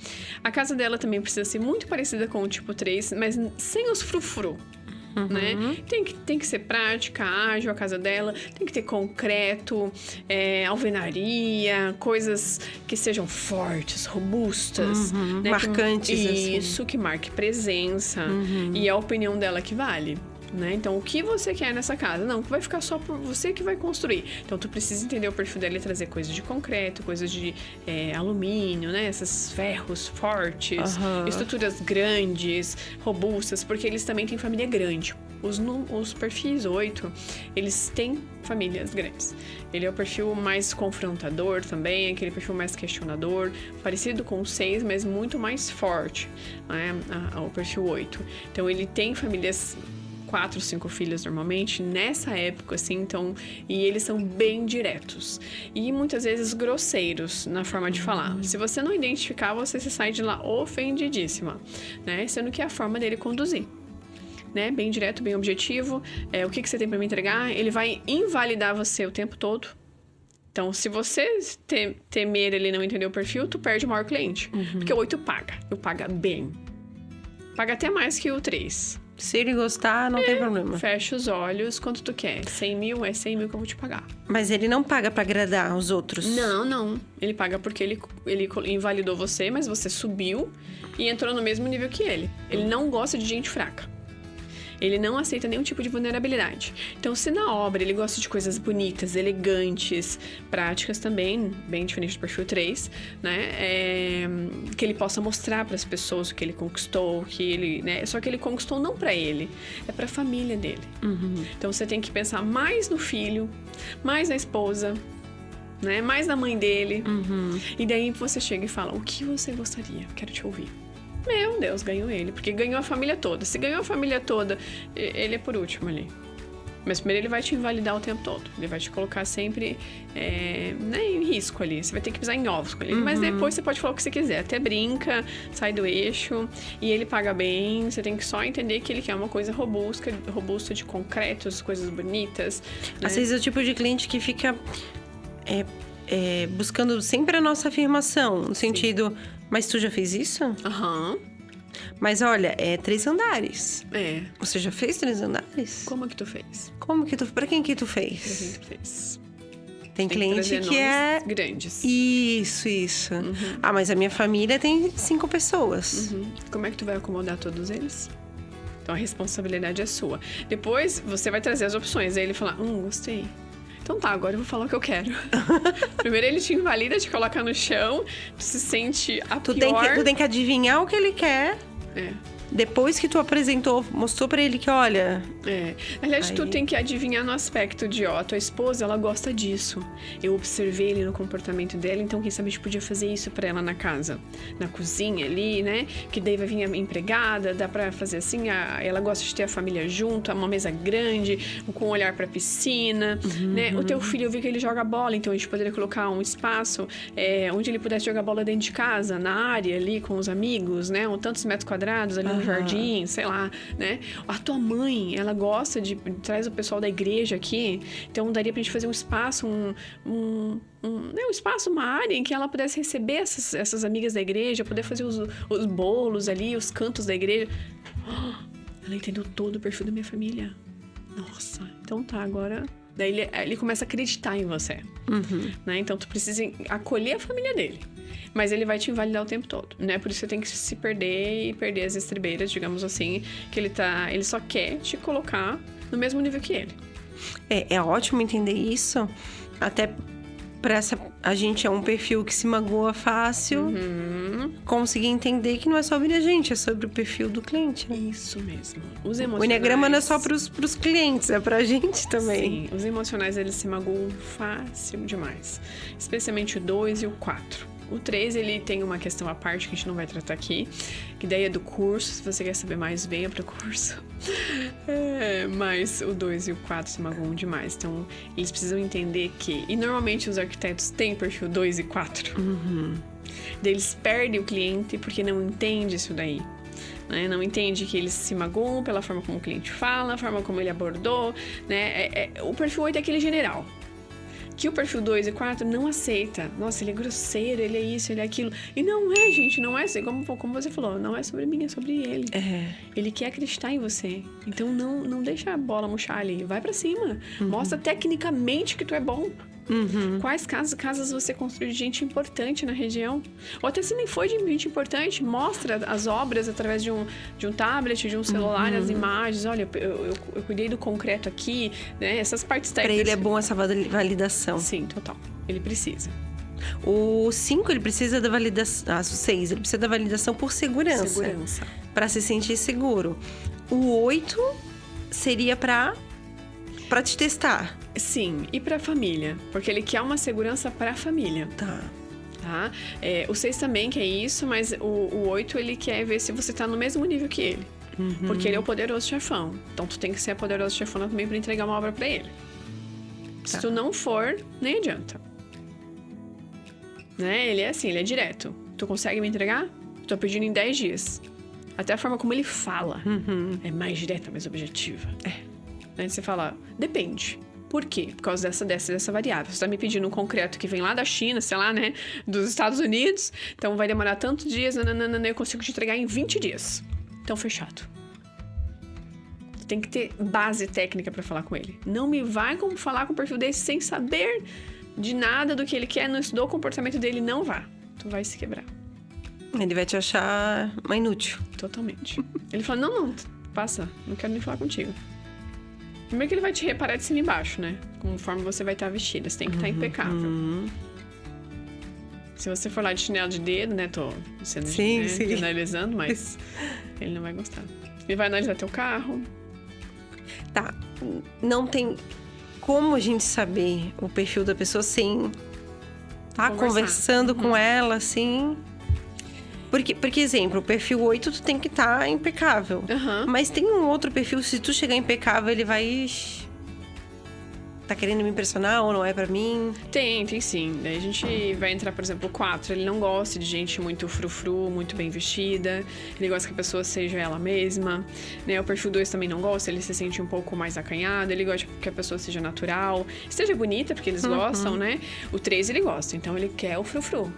A casa dela também precisa ser muito parecida com o tipo 3, mas sem os frufru. Né? Tem que ser prática, ágil a casa dela, tem que ter concreto, alvenaria, coisas que sejam fortes, robustas, né? Marcantes. Isso, que marque presença. E é a opinião dela que vale. Né? Então, o que você quer nessa casa? Não, que vai ficar só por você que vai construir. Então, tu precisa entender o perfil dela e trazer coisas de concreto, coisas de alumínio, né? Esses ferros fortes, estruturas grandes, robustas, porque eles também têm família grande. Os perfis 8, eles têm famílias grandes. Ele é o perfil mais confrontador também, aquele perfil mais questionador, parecido com o 6, mas muito mais forte, né? O perfil 8. Então, ele tem famílias 4, 5 filhos normalmente, nessa época, assim, então... E eles são bem diretos. E muitas vezes grosseiros na forma de falar. Se você não identificar, você se sai de lá ofendidíssima, né? Sendo que é a forma dele conduzir. Né? Bem direto, bem objetivo. O que você tem pra me entregar? Ele vai invalidar você o tempo todo. Então, se você temer ele não entender o perfil, tu perde o maior cliente. Porque o 8 paga. Eu paga bem. Paga até mais que o 3. Se ele gostar, não tem problema. Fecha os olhos, quanto tu quer? 100 mil? É 100 mil que eu vou te pagar. Mas ele não paga pra agradar os outros? Não. Ele paga porque ele invalidou você, mas você subiu e entrou no mesmo nível que ele. Ele não gosta de gente fraca. Ele não aceita nenhum tipo de vulnerabilidade. Então, se na obra ele gosta de coisas bonitas, elegantes, práticas também, bem diferente do perfil 3, né? Que ele possa mostrar para as pessoas o que ele conquistou, né? Só que ele conquistou não para ele, é para a família dele. Então, você tem que pensar mais no filho, mais na esposa, né? Mais na mãe dele. E daí você chega e fala, o que você gostaria? Quero te ouvir. Meu Deus, ganhou ele, porque ganhou a família toda. Se ganhou a família toda, ele é por último ali. Mas primeiro ele vai te invalidar o tempo todo. Ele vai te colocar sempre em risco ali. Você vai ter que pisar em ovos com ele. Mas depois você pode falar o que você quiser. Até brinca, sai do eixo. E ele paga bem. Você tem que só entender que ele quer uma coisa robusta de concretos, coisas bonitas. Né? Às vezes é o tipo de cliente que fica buscando sempre a nossa afirmação. No sentido, mas tu já fez isso? Aham. Mas olha, 3 andares. É. Você já fez 3 andares? Como que tu fez? Pra quem que tu Pra quem fez? tu fez? Tem que cliente trazer que é... nomes grandes. Isso. Ah, mas a minha família tem 5 pessoas. Como é que tu vai acomodar todos eles? Então a responsabilidade é sua. Depois você vai trazer as opções. Aí ele fala, gostei. Então tá, agora eu vou falar o que eu quero. Primeiro ele te invalida, te coloca no chão, tu se sente Tu tem que adivinhar o que ele quer. É. Depois que tu apresentou, mostrou pra ele que, olha... Na verdade, tu tem que adivinhar no aspecto de, tua esposa, ela gosta disso. Eu observei ele no comportamento dela, então quem sabe a gente podia fazer isso pra ela na casa. Na cozinha ali, né? Que daí vai vir a empregada, dá pra fazer assim, ela gosta de ter a família junto, uma mesa grande, com um olhar pra piscina, né? O teu filho, eu vi que ele joga bola, então a gente poderia colocar um espaço onde ele pudesse jogar bola dentro de casa, na área ali, com os amigos, né? Tantos metros quadrados ali no jardim, sei lá, né? A tua mãe, ela gosta traz o pessoal da igreja aqui, então daria pra gente fazer um espaço, um espaço, uma área em que ela pudesse receber essas amigas da igreja, poder fazer os bolos ali, os cantos da igreja. Ela entendeu todo o perfil da minha família. Nossa, então tá, agora... Daí ele começa a acreditar em você. Né? Então, tu precisa acolher a família dele. Mas ele vai te invalidar o tempo todo, né? Por isso você tem que se perder e perder as estribeiras, digamos assim. Que ele só quer te colocar no mesmo nível que ele. É ótimo entender isso. Até a gente é um perfil que se magoa fácil. Conseguir entender que não é sobre a gente, é sobre o perfil do cliente, né? Isso mesmo. Os emocionais... O Enneagrama não é só pros clientes, é pra gente também. Sim, os emocionais, eles se magoam fácil demais. Especialmente o 2 e o 4. O 3, ele tem uma questão à parte que a gente não vai tratar aqui, que daí é do curso. Se você quer saber mais, venha pro curso. Mas o 2 e o 4 se magoam demais. Então, eles precisam entender que... E normalmente os arquitetos têm perfil 2 e 4. Daí eles perdem o cliente porque não entende isso daí. Né? Não entende que eles se magoam pela forma como o cliente fala, a forma como ele abordou, né? O perfil 8 é aquele general. Que o perfil 2 e 4 não aceita. Nossa, ele é grosseiro, ele é isso, ele é aquilo. E não é, gente, não é assim. Como você falou, não é sobre mim, é sobre ele. Ele quer acreditar em você. Então não deixa a bola murchar ali. Vai pra cima. Mostra tecnicamente que tu é bom. Quais casas você construiu de gente importante na região? Ou até se nem foi de gente importante, mostra as obras através de um tablet, de um celular, as imagens. Olha, eu cuidei do concreto aqui, né? Essas partes técnicas. Pra ele é bom essa validação. Sim, total. Ele precisa. O 5, ele precisa da validação... o 6, ele precisa da validação por segurança. Pra se sentir seguro. O 8 seria pra te testar. Sim, e pra família. Porque ele quer uma segurança pra família. Tá? O 6 também quer isso, mas o 8, ele quer ver se você tá no mesmo nível que ele. Porque ele é o poderoso chefão. Então, tu tem que ser a poderosa chefona também pra entregar uma obra pra ele. Se tu não for, nem adianta. Né? Ele é assim, ele é direto. Tu consegue me entregar? Tô pedindo em 10 dias. Até a forma como ele fala é mais direta, mais objetiva. Aí você fala, depende. Por quê? Por causa dessa variável. Você tá me pedindo um concreto que vem lá da China, sei lá, né? Dos Estados Unidos. Então vai demorar tantos dias, eu consigo te entregar em 20 dias. Então, fechado. Tem que ter base técnica pra falar com ele. Não me vai como falar com o perfil desse sem saber de nada do que ele quer, não estudou o comportamento dele, não vá. Tu vai se quebrar. Ele vai te achar uma inútil. Totalmente. Ele fala, não, passa, não quero nem falar contigo. Primeiro que ele vai te reparar de cima e embaixo, né? Conforme você vai estar vestida. Você tem que estar impecável. Se você for lá de chinelo de dedo, né? Tô sendo analisando, mas ele não vai gostar. Ele vai analisar teu carro. Tá. Não tem como a gente saber o perfil da pessoa sem conversando com ela, assim... Porque, exemplo, o perfil 8, tu tem que estar impecável. Mas tem um outro perfil, se tu chegar impecável, ele vai... tá querendo me impressionar ou não é pra mim? Tem sim. Daí a gente vai entrar, por exemplo, o 4. Ele não gosta de gente muito frufru, muito bem vestida. Ele gosta que a pessoa seja ela mesma. Né? O perfil 2 também não gosta, ele se sente um pouco mais acanhado. Ele gosta que a pessoa seja natural, esteja bonita, porque eles gostam, né? O 3 ele gosta, então ele quer o frufru.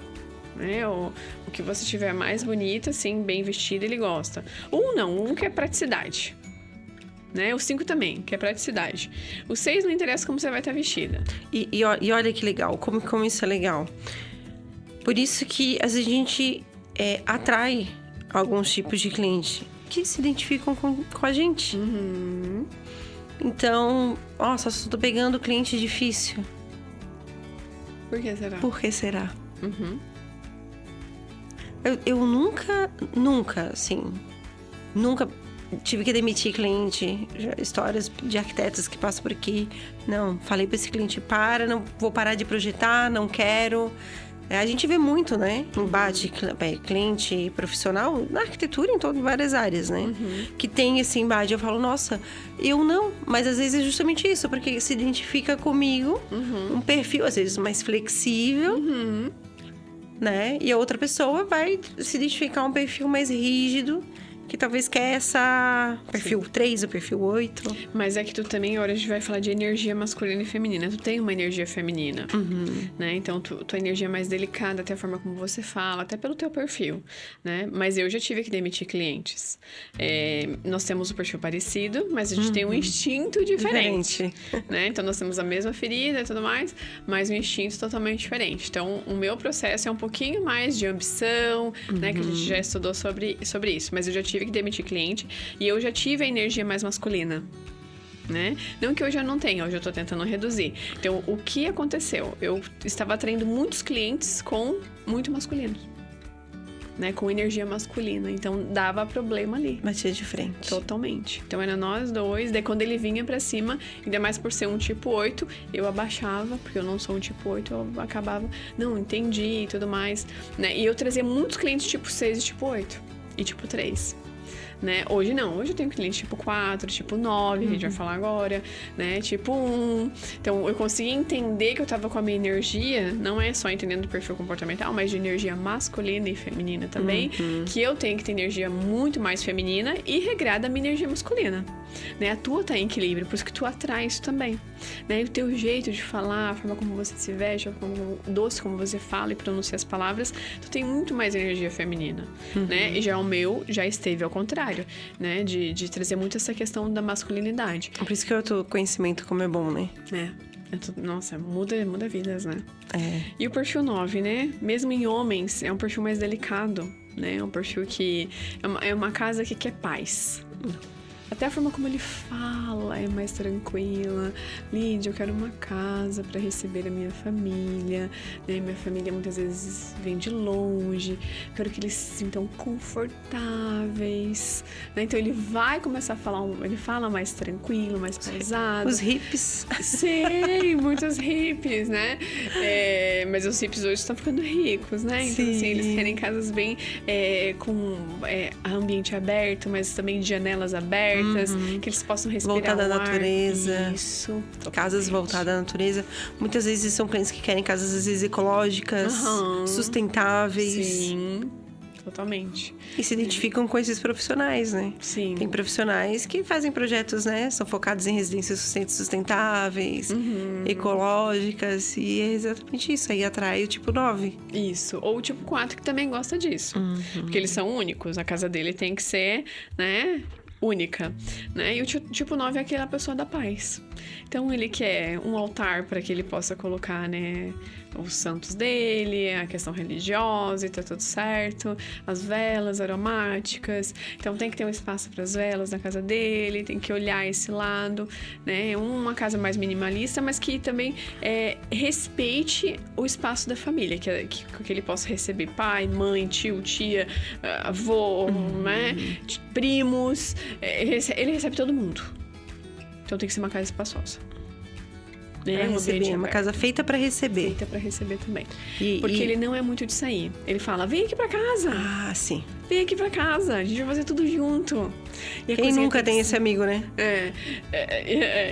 Né? O que você tiver mais bonita, assim, bem vestida, ele gosta. Um quer praticidade. Né? O 5 também, que é praticidade. O 6 não interessa como você vai estar vestida. E olha que legal, como isso é legal. Por isso que às vezes a gente atrai alguns tipos de cliente que se identificam com a gente. Então, nossa, só tô pegando cliente difícil. Por que será? Por que será? Eu nunca tive que demitir cliente. Histórias de arquitetos que passam por aqui. Não, falei para esse cliente, não vou parar de projetar, não quero. A gente vê muito, né? Embate cliente profissional na arquitetura, em várias áreas, né? Que tem esse embate. Eu falo, nossa, eu não. Mas às vezes é justamente isso, porque se identifica comigo um perfil, às vezes, mais flexível, né? E a outra pessoa vai se identificar um perfil mais rígido, que talvez quer perfil 3 ou perfil 8. Mas é que tu também, agora a gente vai falar de energia masculina e feminina. Tu tem uma energia feminina, né? Então, tua energia é mais delicada, até a forma como você fala, até pelo teu perfil, né? Mas eu já tive que demitir clientes. Nós temos um perfil parecido, mas a gente tem um instinto diferente. Né? Então, nós temos a mesma ferida e tudo mais, mas um instinto totalmente diferente. Então, o meu processo é um pouquinho mais de ambição, né? Que a gente já estudou sobre isso. Mas eu já tive que demitir cliente e eu já tive a energia mais masculina, né? Não que hoje eu não tenha, hoje eu tô tentando reduzir. Então, o que aconteceu? Eu estava atraindo muitos clientes com muito masculino, né? Com energia masculina. Então, dava problema ali. Batia de frente. Totalmente. Então, era nós dois. Daí, quando ele vinha pra cima, ainda mais por ser um tipo 8, eu abaixava, porque eu não sou um tipo 8, eu acabava, não, entendi e tudo mais, né? E eu trazia muitos clientes tipo 6 e tipo 8. E tipo 3. Né? Hoje não, hoje eu tenho cliente tipo 4, tipo 9, a gente vai falar agora, né? Tipo 1. Então, eu consegui entender que eu tava com a minha energia, não é só entendendo o perfil comportamental, mas de energia masculina e feminina também, que eu tenho que ter energia muito mais feminina e regrada a minha energia masculina, né? A tua tá em equilíbrio, por isso que tu atrai isso também, né? E o teu jeito de falar, a forma como você se veste, a forma doce como você fala e pronuncia as palavras, tu tem muito mais energia feminina, né? E já o meu já esteve ao contrário, né? De trazer muito essa questão da masculinidade. Por isso que o autoconhecimento como é bom, né? Nossa, muda vidas, né? E o perfil 9, né? Mesmo em homens, é um perfil mais delicado, né? É um perfil que... É uma casa que quer paz. Até a forma como ele fala é mais tranquila. Lídia, eu quero uma casa para receber a minha família, né? Minha família muitas vezes vem de longe. Quero que eles se sintam confortáveis, né? Então ele vai começar a falar, ele fala mais tranquilo, mais pausado. Os hippies. Sim, muitos hippies, né? Mas os hippies hoje estão ficando ricos, né? Então, assim, eles querem casas bem com ambiente aberto, mas também de janelas abertas. Que eles possam respirar voltada à natureza. Isso. Casas voltadas à natureza. Muitas vezes são clientes que querem casas, às vezes, ecológicas, sustentáveis. Sim, totalmente. E se identificam com esses profissionais, né? Sim. Tem profissionais que fazem projetos, né? São focados em residências sustentáveis, ecológicas. E é exatamente isso. Aí atrai o tipo 9. Isso. Ou o tipo 4, que também gosta disso. Porque eles são únicos. A casa dele tem que ser, né? Única, né? E o tipo 9 é aquela pessoa da paz. Então, ele quer um altar para que ele possa colocar, né, os santos dele, a questão religiosa e tá tudo certo, as velas aromáticas. Então, tem que ter um espaço para as velas na casa dele, tem que olhar esse lado, né? Uma casa mais minimalista, mas que também respeite o espaço da família, que ele possa receber pai, mãe, tio, tia, avô, né? Primos. Ele recebe todo mundo. Então tem que ser uma casa espaçosa. Pra receber, uma casa feita para receber. Feita para receber também. Porque ele não é muito de sair. Ele fala, vem aqui pra casa. Ah, sim. vem aqui pra casa, a gente vai fazer tudo junto. E a Quem cozinha nunca tem esse amigo, né?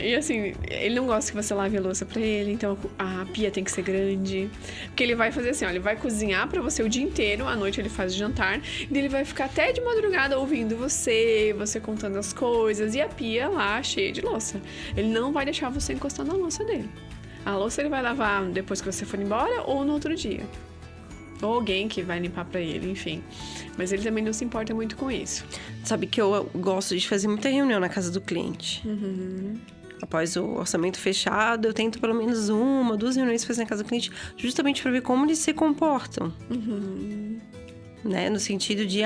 E assim, ele não gosta que você lave a louça pra ele, então a pia tem que ser grande. Porque ele vai fazer assim, ó, ele vai cozinhar pra você o dia inteiro, à noite ele faz o jantar, e ele vai ficar até de madrugada ouvindo você contando as coisas, e a pia lá cheia de louça. Ele não vai deixar você encostar na louça dele. A louça ele vai lavar depois que você for embora ou no outro dia. Ou alguém que vai limpar pra ele, enfim. Mas ele também não se importa muito com isso. Sabe que eu gosto de fazer muita reunião na casa do cliente. Após o orçamento fechado, eu tento pelo menos 1, 2 reuniões fazer na casa do cliente, justamente para ver como eles se comportam. Né? No sentido de,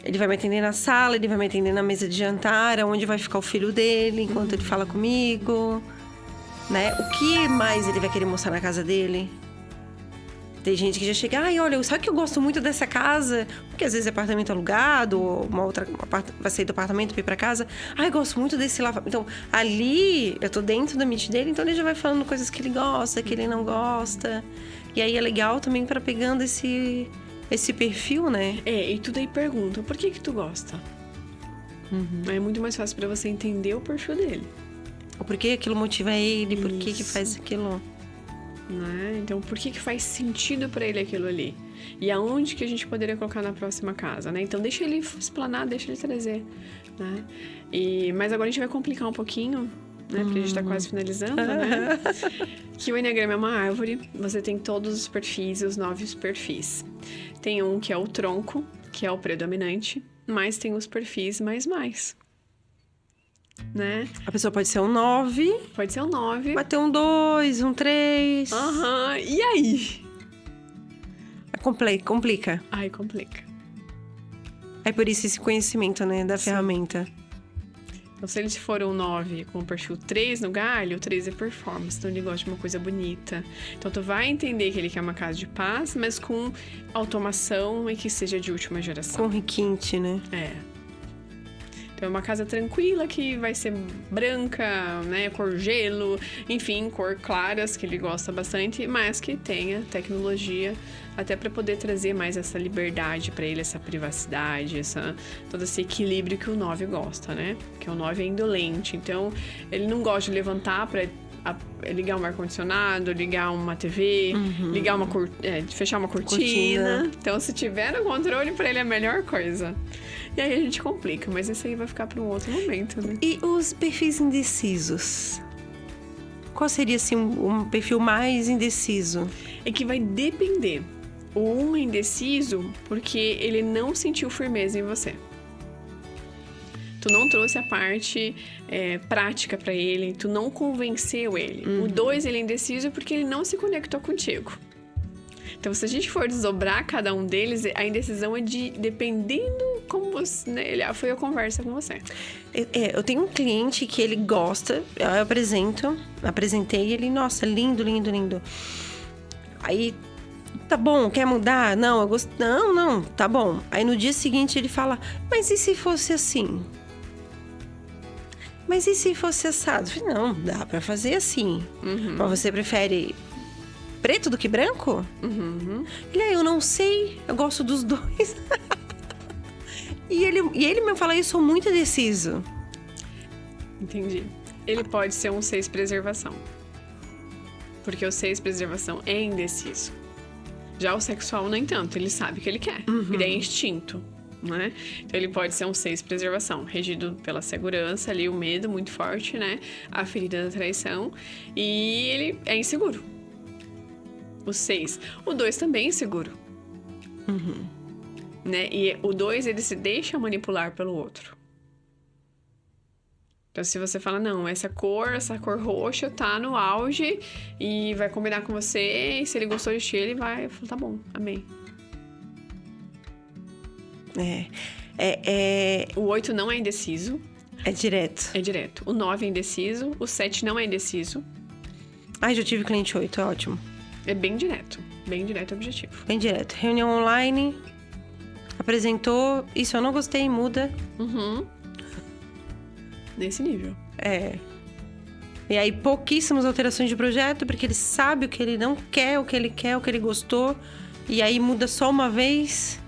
ele vai me atender na sala, ele vai me atender na mesa de jantar, onde vai ficar o filho dele enquanto ele fala comigo. Né? O que mais ele vai querer mostrar na casa dele? Tem gente que já chega, olha, sabe que eu gosto muito dessa casa? Porque às vezes é apartamento alugado, ou vai sair do apartamento pra ir pra casa. Eu gosto muito desse lavabo. Então, ali, eu tô dentro da mente dele, então ele já vai falando coisas que ele gosta, que ele não gosta. E aí é legal também pra pegando esse perfil, né? E tudo aí pergunta, por que tu gosta? É muito mais fácil pra você entender o perfil dele. Ou por que aquilo motiva ele, por que faz aquilo... Né? Então, por que faz sentido pra ele aquilo ali? E aonde que a gente poderia colocar na próxima casa, né? Então, deixa ele explanar, deixa ele trazer, né? Mas agora a gente vai complicar um pouquinho, né? Porque a gente tá quase finalizando, né? Que o Enneagrama é uma árvore, você tem todos os perfis, os 9 perfis. Tem um que é o tronco, que é o predominante, mas tem os perfis mais. Né? A pessoa pode ser um 9. Pode ser um 9. Vai ter um 2, um 3. E aí? Complica. Aí complica. É por isso esse conhecimento, né, da ferramenta. Então, se ele for um 9 com o perfil 3 no galho, o 3 é performance. Então, ele gosta de uma coisa bonita. Então, tu vai entender que ele quer uma casa de paz, mas com automação e que seja de última geração. Com requinte, né? Então, é uma casa tranquila que vai ser branca, né? Cor gelo, enfim, cor claras, que ele gosta bastante, mas que tenha tecnologia até para poder trazer mais essa liberdade para ele, essa privacidade, todo esse equilíbrio que o 9 gosta, né? Porque o 9 é indolente, então ele não gosta de levantar para ligar um ar-condicionado, ligar uma TV, ligar fechar uma cortina. Então, se tiver no controle, para ele é a melhor coisa. E aí a gente complica, mas isso aí vai ficar para um outro momento, né? E os perfis indecisos? Qual seria, assim, um perfil mais indeciso? É que vai depender. O 1 é indeciso porque ele não sentiu firmeza em você. Tu não trouxe a parte prática pra ele, tu não convenceu ele. O 2, ele é indeciso porque ele não se conectou contigo. Então, se a gente for desdobrar cada um deles, a indecisão é dependendo como você... Né, foi a conversa com você. Eu tenho um cliente que ele gosta, eu apresentei ele, nossa, lindo, lindo, lindo. Aí, tá bom, quer mudar? Não, eu gosto... Não, tá bom. Aí, no dia seguinte, ele fala, mas e se fosse assim? Mas e se fosse assado? Eu falei, não, dá pra fazer assim. Mas você prefere preto do que branco? Ele, eu não sei, eu gosto dos dois. e ele me fala, eu sou muito indeciso. Entendi. Ele pode ser um 6 preservação. Porque o 6 preservação é indeciso. Já o sexual, no entanto, ele sabe o que ele quer. Ele é instinto. Né? Então ele pode ser um 6 preservação, regido pela segurança ali, o medo muito forte, né? A ferida da traição, e ele é inseguro. O 6. O 2 também é inseguro. Né? E o 2, ele se deixa manipular pelo outro. Então, se você fala, não, essa cor roxa tá no auge e vai combinar com você, e se ele gostou de ti, ele vai falar, tá bom, amei. O 8 não é indeciso. É direto. É direto. O 9 é indeciso. O 7 não é indeciso. Já tive cliente 8, é ótimo. É bem direto. Bem direto e objetivo. Bem direto. Reunião online. Apresentou. Isso eu não gostei, muda. Nesse nível. E aí, pouquíssimas alterações de projeto, porque ele sabe o que ele não quer, o que ele quer, o que ele gostou. E aí, muda só uma vez.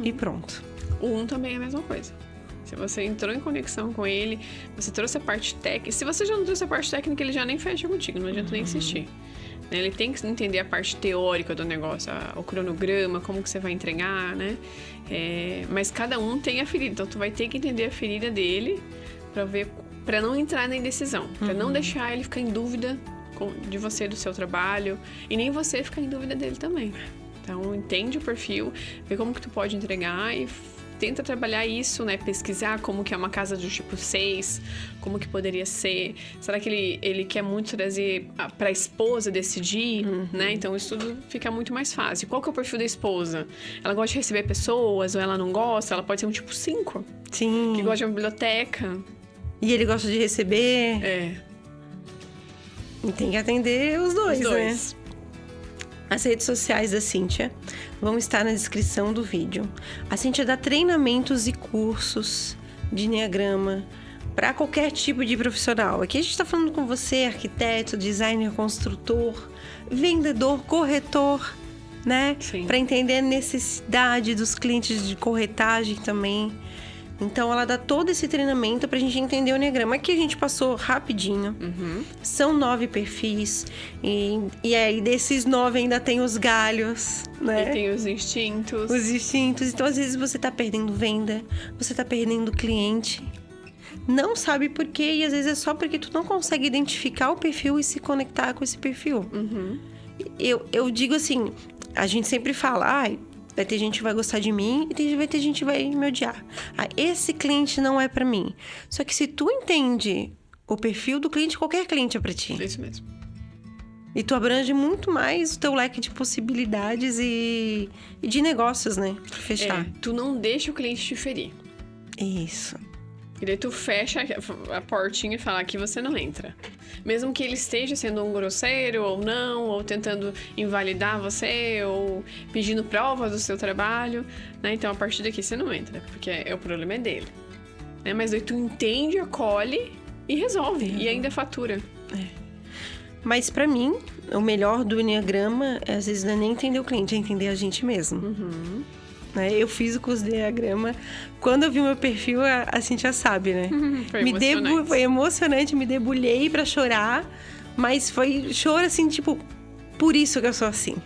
e pronto. O 1 também é a mesma coisa. Se você entrou em conexão com ele, você trouxe a parte técnica. Se você já não trouxe a parte técnica, ele já nem fecha contigo, não adianta nem insistir. Ele tem que entender a parte teórica do negócio, o cronograma, como que você vai entregar, né? Mas cada um tem a ferida, então tu vai ter que entender a ferida dele para não entrar na indecisão, para não deixar ele ficar em dúvida de você, do seu trabalho, e nem você ficar em dúvida dele também. Então, entende o perfil, vê como que tu pode entregar e tenta trabalhar isso, né? Pesquisar como que é uma casa do tipo 6, como que poderia ser. Será que ele quer muito trazer para a esposa decidir, né? Então, isso tudo fica muito mais fácil. Qual que é o perfil da esposa? Ela gosta de receber pessoas ou ela não gosta? Ela pode ser um tipo 5. Sim. Que gosta de uma biblioteca. E ele gosta de receber. E tem que atender os dois, né? As redes sociais da Cíntia vão estar na descrição do vídeo. A Cíntia dá treinamentos e cursos de Enneagrama para qualquer tipo de profissional. Aqui a gente está falando com você, arquiteto, designer, construtor, vendedor, corretor, né? Para entender a necessidade dos clientes de corretagem também. Então, ela dá todo esse treinamento pra gente entender o Enneagrama. Aqui a gente passou rapidinho. São 9 perfis. E aí, desses 9 ainda tem os galhos, né? E tem os instintos. Os instintos. Então, às vezes, você tá perdendo venda. Você tá perdendo cliente. Não sabe por quê. E, às vezes, é só porque tu não consegue identificar o perfil e se conectar com esse perfil. Eu digo assim... A gente sempre fala... vai ter gente que vai gostar de mim e vai ter gente que vai me odiar. Esse cliente não é pra mim. Só que se tu entende o perfil do cliente, qualquer cliente é pra ti. É isso mesmo. E tu abrange muito mais o teu leque de possibilidades e de negócios, né? Pra fechar. Tu não deixa o cliente te ferir. Isso. E daí tu fecha a portinha e fala, aqui você não entra. Mesmo que ele esteja sendo um grosseiro ou não, ou tentando invalidar você, ou pedindo provas do seu trabalho, né? Então, a partir daqui você não entra, porque o problema é dele. Né? Mas daí tu entende, acolhe e resolve. E ainda fatura. Mas pra mim, o melhor do Enneagrama, às vezes, não é nem entender o cliente, é entender a gente mesmo. Eu fiz o curso de Enneagrama. Quando eu vi o meu perfil, a Cíntia sabe, né? Foi emocionante, me debulhei pra chorar. Mas foi choro assim, tipo... Por isso que eu sou assim.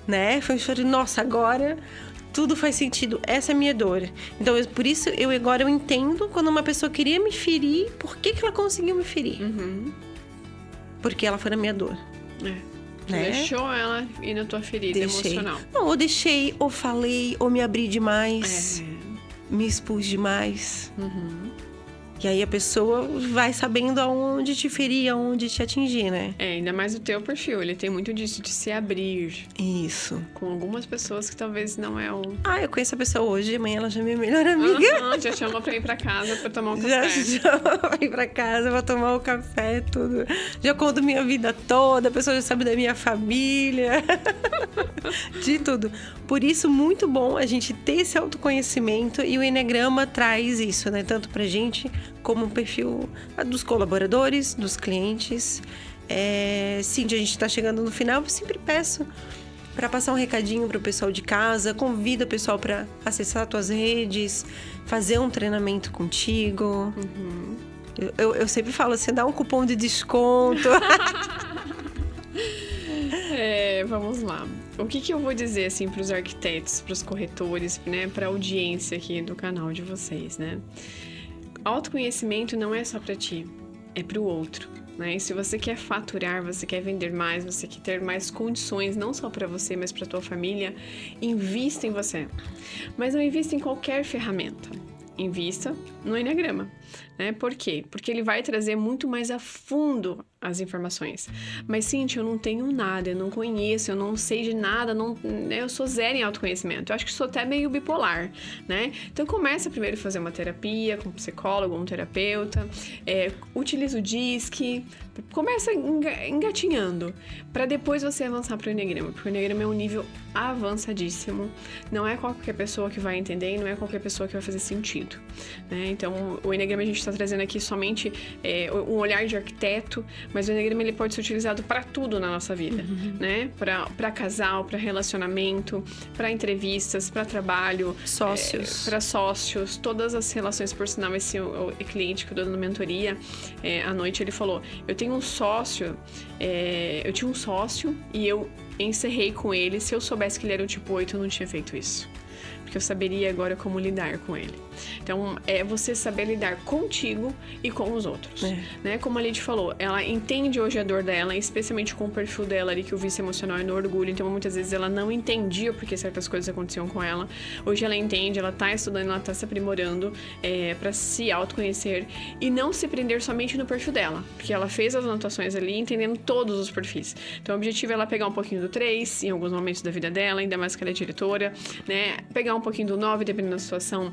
Né? Foi um choro, nossa, agora... Tudo faz sentido. Essa é a minha dor. Então, por isso, agora eu entendo quando uma pessoa queria me ferir... Por que ela conseguiu me ferir? Porque ela foi na minha dor. Né? Deixou ela ir na tua ferida emocional. Não, ou deixei, ou falei, ou me abri demais. Me expus demais. E aí a pessoa vai sabendo aonde te ferir, aonde te atingir, né? Ainda mais o teu perfil. Ele tem muito disso, de se abrir. Isso. Com algumas pessoas que talvez não é o... Eu conheço a pessoa hoje, amanhã ela já é minha melhor amiga. Já chama pra ir pra casa pra tomar um café. Já chama pra ir pra casa, pra tomar um café, tudo. Já conto minha vida toda, a pessoa já sabe da minha família. De tudo. Por isso, muito bom a gente ter esse autoconhecimento e o Enneagrama traz isso, né? Tanto pra gente como um perfil dos colaboradores, dos clientes. Cíntia, a gente tá chegando no final, eu sempre peço para passar um recadinho pro pessoal de casa, convida o pessoal para acessar tuas redes, fazer um treinamento contigo. Eu sempre falo, você dá um cupom de desconto. Vamos lá. O que eu vou dizer, assim, pros arquitetos, pros corretores, né? Pra audiência aqui do canal de vocês, né? Autoconhecimento não é só pra ti, é pro outro, né? E se você quer faturar, você quer vender mais, você quer ter mais condições, não só pra você, mas pra tua família, invista em você. Mas não invista em qualquer ferramenta. Invista no Enneagrama, né? Por quê? Porque ele vai trazer muito mais a fundo as informações. Mas, Cíntia, eu não tenho nada, eu não conheço, eu não sei de nada, eu sou zero em autoconhecimento. Eu acho que sou até meio bipolar, né? Então, começa primeiro a fazer uma terapia com um psicólogo, um terapeuta, utiliza o DISC, começa engatinhando, para depois você avançar para o Enneagrama, porque o Enneagrama é um nível avançadíssimo, não é qualquer pessoa que vai entender e não é qualquer pessoa que vai fazer sentido, né? Então, o Enneagrama a gente está trazendo aqui somente um olhar de arquiteto, mas o Enneagrama ele pode ser utilizado para tudo na nossa vida, né? Para casal, para relacionamento, para entrevistas, para trabalho, Sócios. para sócios, todas as relações. Por sinal, esse cliente que eu dou na mentoria, à noite ele falou: eu tinha um sócio e eu encerrei com ele. Se eu soubesse que ele era um tipo 8, eu não tinha feito isso. Porque eu saberia agora como lidar com ele. Então, é você saber lidar contigo e com os outros. Né? Como a Lid falou, ela entende hoje a dor dela, especialmente com o perfil dela ali, que o vício emocional é no orgulho. Então, muitas vezes ela não entendia porque certas coisas aconteciam com ela. Hoje ela entende, ela tá estudando, ela tá se aprimorando para se autoconhecer e não se prender somente no perfil dela. Porque ela fez as anotações ali, entendendo todos os perfis. Então, o objetivo é ela pegar um pouquinho do 3 em alguns momentos da vida dela, ainda mais que ela é diretora, né? Pegar um pouquinho do 9, dependendo da situação,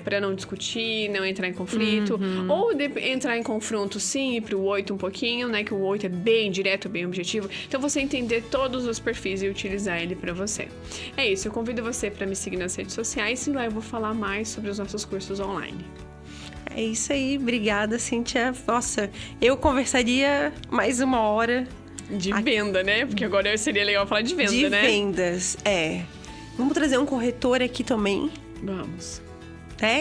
para não discutir, não entrar em conflito, ou entrar em confronto sim, e pro 8 um pouquinho, né, que o 8 é bem direto, bem objetivo. Então você entender todos os perfis e utilizar ele para você. É isso, eu convido você para me seguir nas redes sociais e lá eu vou falar mais sobre os nossos cursos online. É isso aí, obrigada, Cíntia. Nossa, eu conversaria mais 1 hora. De venda, né? Porque agora seria legal falar de venda, né? De vendas, Vamos trazer um corretor aqui também. Vamos.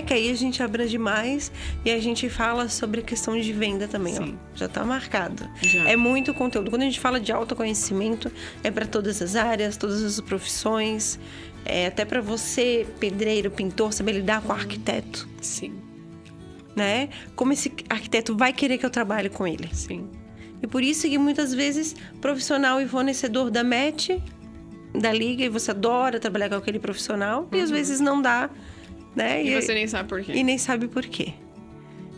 Que aí a gente abrange mais e a gente fala sobre a questão de venda também, Sim. ó. Já tá marcado. Já. É muito conteúdo. Quando a gente fala de autoconhecimento, é para todas as áreas, todas as profissões. Até para você, pedreiro, pintor, saber lidar com arquiteto, Sim. né? Como esse arquiteto vai querer que eu trabalhe com ele. Sim. E por isso que muitas vezes profissional e fornecedor da match, da liga, e você adora trabalhar com aquele profissional, e às vezes não dá, né? E você nem sabe por quê. E nem sabe por quê.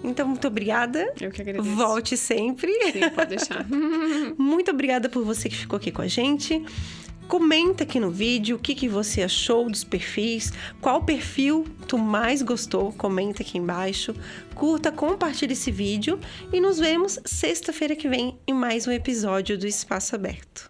Então, muito obrigada. Eu que agradeço. Volte sempre. Sim, pode deixar. Muito obrigada por você que ficou aqui com a gente. Comenta aqui no vídeo o que você achou dos perfis, qual perfil tu mais gostou, comenta aqui embaixo. Curta, compartilhe esse vídeo e nos vemos sexta-feira que vem em mais um episódio do Espaço Aberto.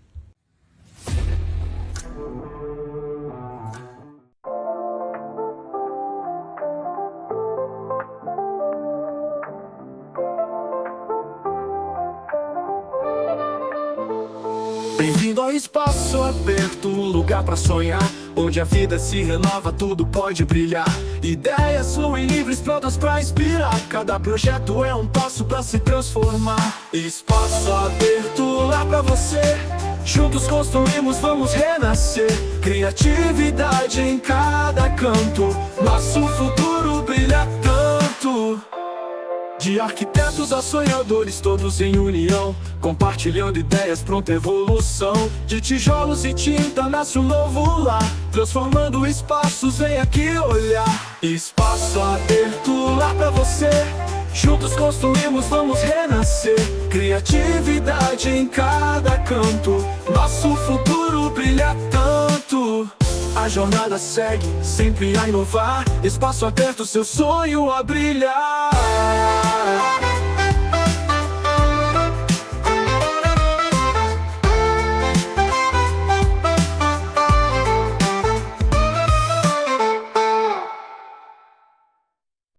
Bem-vindo ao espaço aberto, um lugar pra sonhar, onde a vida se renova, tudo pode brilhar. Ideias fluem livres, prontas pra inspirar. Cada projeto é um passo pra se transformar. Espaço aberto lá pra você. Juntos construímos, vamos renascer. Criatividade em cada canto. Nosso futuro brilha tanto. De arquitetos a sonhadores, todos em união, compartilhando ideias, pronta evolução. De tijolos e tinta nasce um novo lar, transformando espaços, vem aqui olhar. Espaço aberto lá pra você. Juntos construímos, vamos renascer. Criatividade em cada canto. Nosso futuro brilha tanto. A jornada segue, sempre a inovar. Espaço aberto, seu sonho a brilhar.